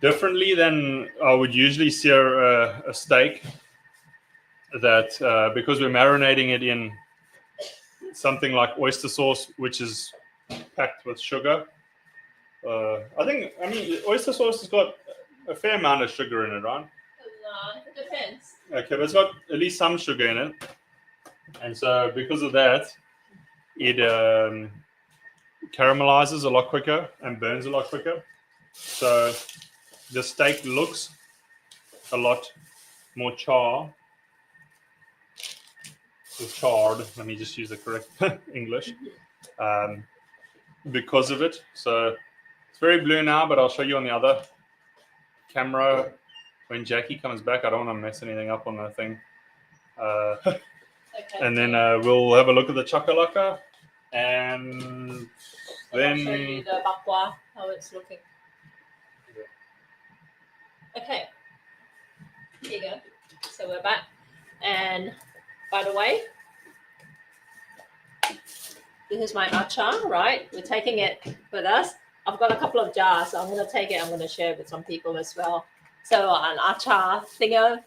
differently than I would usually sear a steak, that because we're marinating it in something like oyster sauce, which is packed with sugar. I mean, oyster sauce has got a fair amount of sugar in it, right? It depends. Okay, but it's got at least some sugar in it. And so because of that, it caramelizes a lot quicker and burns a lot quicker. So the steak looks a lot more charred. Let me just use the correct English. Because of it. So it's very blue now, but I'll show you on the other camera when Jackie comes back. I don't want to mess anything up on that thing. Okay. And then we'll have a look at the chakalaka, and then I'll show you the bakwa, how it's looking. Okay. Here you go. So we're back. And by the way, this is my achar, right? We're taking it with us. I've got a couple of jars, so I'm going to take it. I'm going to share it with some people as well. So an achar thinger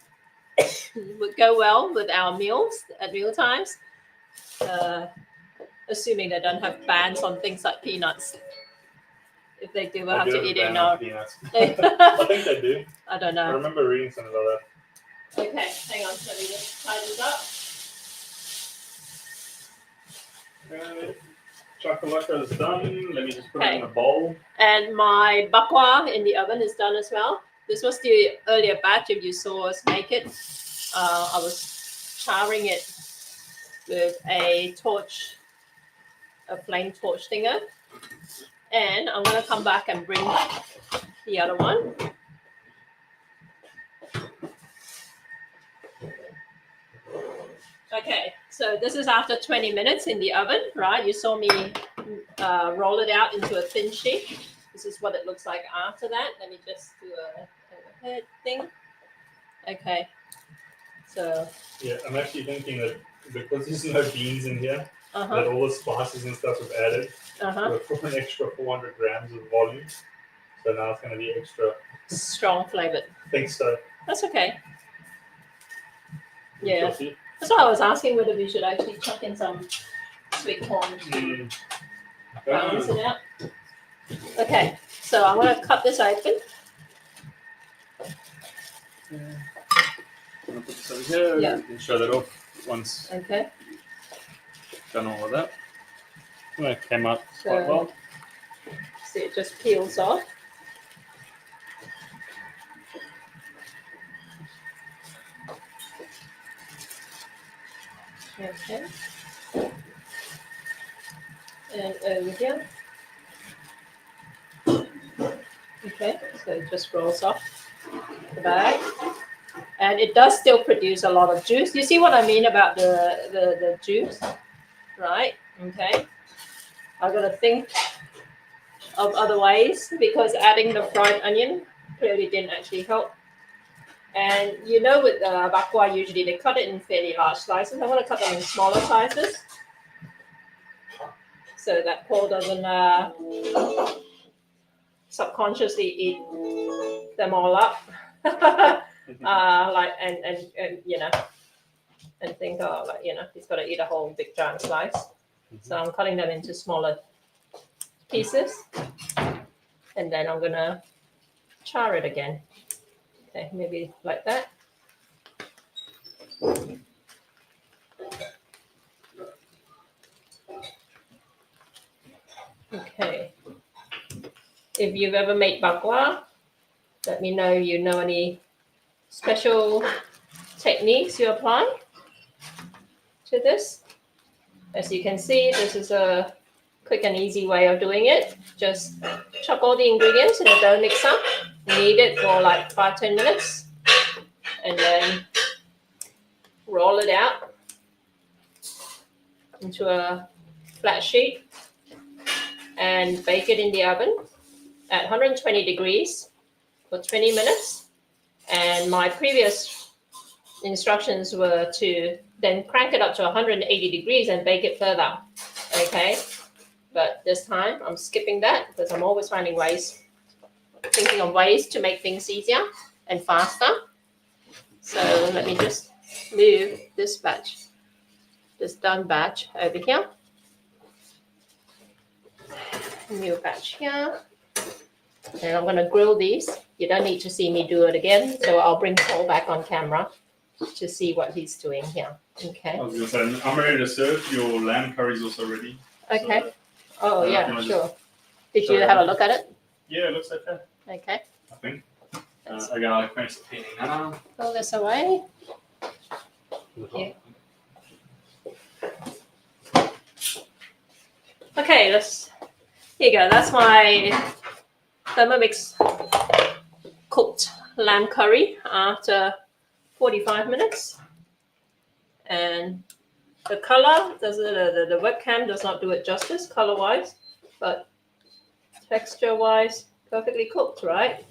would go well with our meals at meal times, assuming they don't have bans on things like peanuts. If they do, we'll have to eat it now. I think they do. I don't know. I remember reading something about that. Okay, hang on. Let me just tie this up. Chakalaka is done. Let me just put it in a bowl. And my bakwa in the oven is done as well. This was the earlier batch. If you saw us make it, I was charring it with a flame torch thinger. And I'm going to come back and bring the other one. Okay, so this is after 20 minutes in the oven, right? You saw me roll it out into a thin sheet. This is what it looks like after that. Let me just do a head thing. Okay, so. Yeah, I'm actually thinking that because there's no beans in here, that all the spices and stuff we've added for an extra 400 grams of volume. So now it's going to be extra strong flavored. I think so. That's okay. Yeah. That's why I was asking whether we should actually chuck in some sweet corn to balance it out. Okay, so I'm going to cut this open. I'm gonna put this over here. Yeah. You can show that off once Okay. done all of that. Well, it came out So, quite well. see, it just peels off. Okay. And over here. Okay, so it just rolls off the bag. And it does still produce a lot of juice. You see what I mean about the juice? Right? Okay. I've got to think of other ways because adding the fried onion clearly didn't actually help. And you know with bakwa, usually they cut it in fairly large slices. I want to cut them in smaller sizes so that Paul doesn't subconsciously eat them all up. Like and you know, and think, oh, like, you know, he's got to eat a whole big giant slice. So I'm cutting them into smaller pieces, and then I'm gonna char it again. Okay, maybe like that. Okay. If you've ever made bakwa, let me know you know any special techniques you apply to this. As you can see, this is a quick and easy way of doing it. Just chuck all the ingredients in a dough mixer, knead it for like 5-10 minutes, and then roll it out into a flat sheet and bake it in the oven at 120 degrees for 20 minutes. And my previous instructions were to then crank it up to 180 degrees and bake it further. Okay, but this time I'm skipping that because I'm always thinking of ways to make things easier and faster. So let me just move this done batch over here. New batch here. And I'm going to grill these. You don't need to see me do it again, so I'll bring Paul back on camera to see what he's doing here. Okay. I was going to say, I'm ready to serve. Your lamb curry is also ready. Okay. So, Oh, yeah, you sure. Did you have a look at it? Yeah, it looks okay. Okay. I think. Again, I'll finish the peeling now. Throw this away. Yeah. Okay, here you go. That's my Thermomix cooked lamb curry after 45 minutes. And the color, the webcam does not do it justice color-wise, but texture-wise, perfectly cooked, right?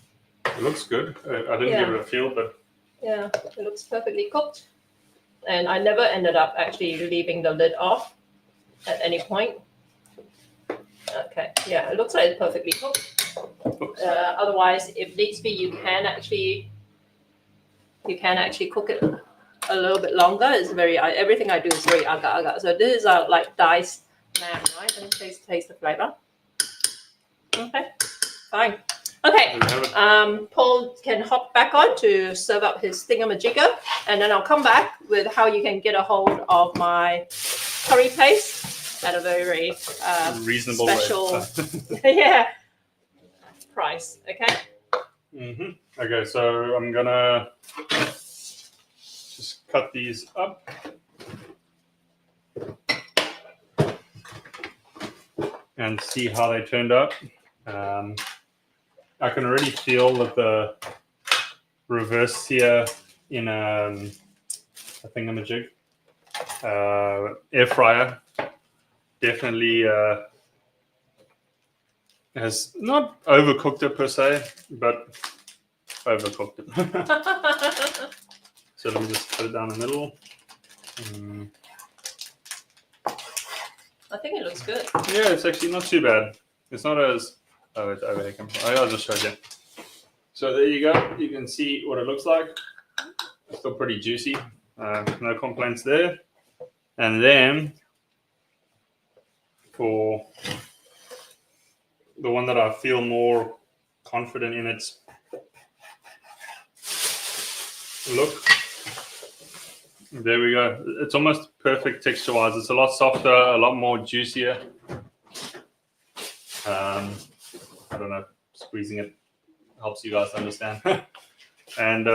It looks good. I didn't give it a feel, but yeah, it looks perfectly cooked. And I never ended up actually leaving the lid off at any point. Okay, yeah, it looks like it's perfectly cooked. Otherwise, if needs be, you can actually cook it a little bit longer. It's everything I do is very agar-agar. So this is like diced lamb, right? And taste the flavor. Okay, fine. Okay, Paul can hop back on to serve up his thingamajigger, and then I'll come back with how you can get a hold of my curry paste at a very reasonable special yeah, price. Okay. Okay, so I'm gonna just cut these up. And see how they turned out. I can already feel that the reverse sear in a thingamajig. Air fryer definitely has not overcooked it per se, but overcooked it. So let me just put it down the middle. I think it looks good. Yeah, it's actually not too bad. It's not as... Oh, it's over here. I'll just show you. So there you go. You can see what it looks like. It's still pretty juicy. No complaints there. And then for the one that I feel more confident in, it's Look. There we go. It's almost perfect texture-wise. It's a lot softer, a lot more juicier. I don't know. Squeezing it helps you guys understand. And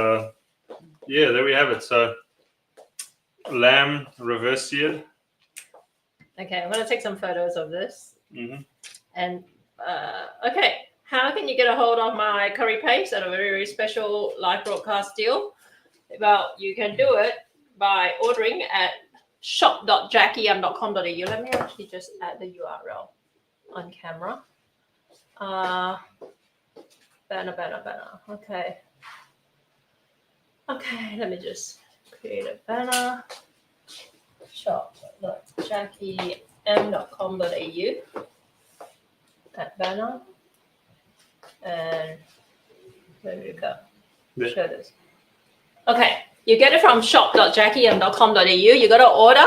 yeah, there we have it. So lamb reverse seared. Okay, I'm going to take some photos of this. Mm-hmm. And okay, how can you get a hold of my curry paste at a very, very special live broadcast deal? Well, you can do it by ordering at shop.jackieyam.com.au. Let me actually just add the URL on camera. Banner. Okay. Okay, let me just create a banner. Shop.jackieyam.com.au. That banner. And there we go. Yeah. Show this. Okay, you get it from shop.jackieyam.com.au. You got to order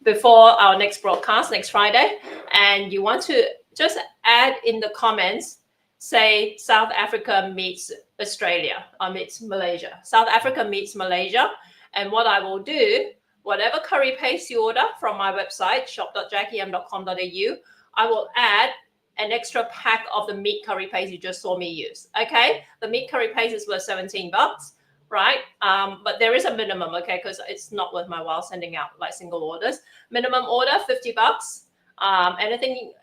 before our next broadcast next Friday, and you want to just add in the comments, say South Africa meets Australia or meets Malaysia. South Africa meets Malaysia. And what I will do, whatever curry paste you order from my website, shop.jackieyam.com.au, I will add an extra pack of the meat curry paste you just saw me use. Okay, the meat curry paste is worth $17, right? But there is a minimum, okay, because it's not worth my while sending out like single orders. Minimum order $50.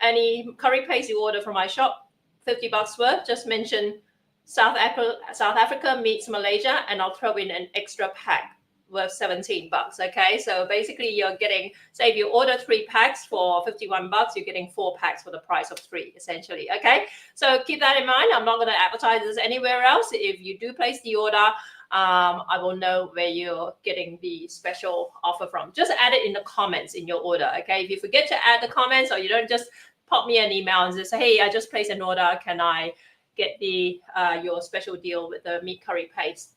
Any curry paste you order from my shop, $50 worth. Just mention South Africa meets Malaysia, and I'll throw in an extra pack worth $17. Okay, so basically you're getting, say if you order 3 packs for $51, you're getting 4 packs for the price of 3 essentially. Okay, so keep that in mind. I'm not going to advertise this anywhere else. If you do place the order, I will know where you're getting the special offer from. Just add it in the comments in your order. Okay, if you forget to add the comments, or you don't, just pop me an email and just say, hey, I just placed an order, can I get the your special deal with the meat curry paste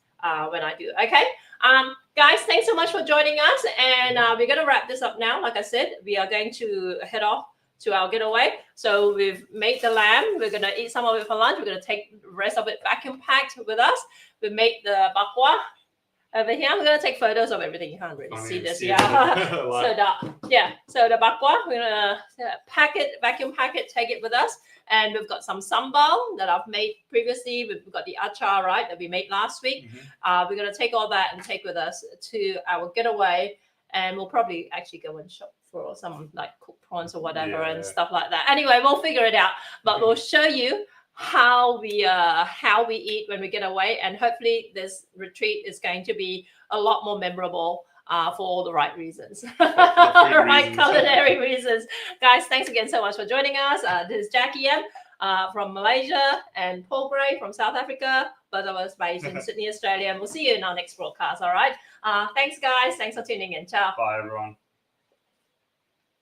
when I do. Okay, guys, thanks so much for joining us, and we're going to wrap this up now. Like I said, we are going to head off to our getaway. So we've made the lamb. We're going to eat some of it for lunch. We're going to take the rest of it vacuum packed with us. We made the bakwa over here. We're going to take photos of everything. You can't really see this. Yeah. So the bakwa, we're going to pack it, vacuum pack it, take it with us. And we've got some sambal that I've made previously. We've got the achar, right, that we made last week. Mm-hmm. We're going to take all that and take with us to our getaway. And we'll probably actually go and shop for some like cooked prawns or whatever and stuff like that. Anyway, we'll figure it out. But we'll show you how we eat when we get away. And hopefully this retreat is going to be a lot more memorable for all the right reasons. Right, culinary reasons. Guys, thanks again so much for joining us. This is Jackie Yam from Malaysia, and Paul Gray from South Africa, both of us based in Sydney, Australia. And we'll see you in our next broadcast, all right? Thanks, guys. Thanks for tuning in. Ciao. Bye, everyone.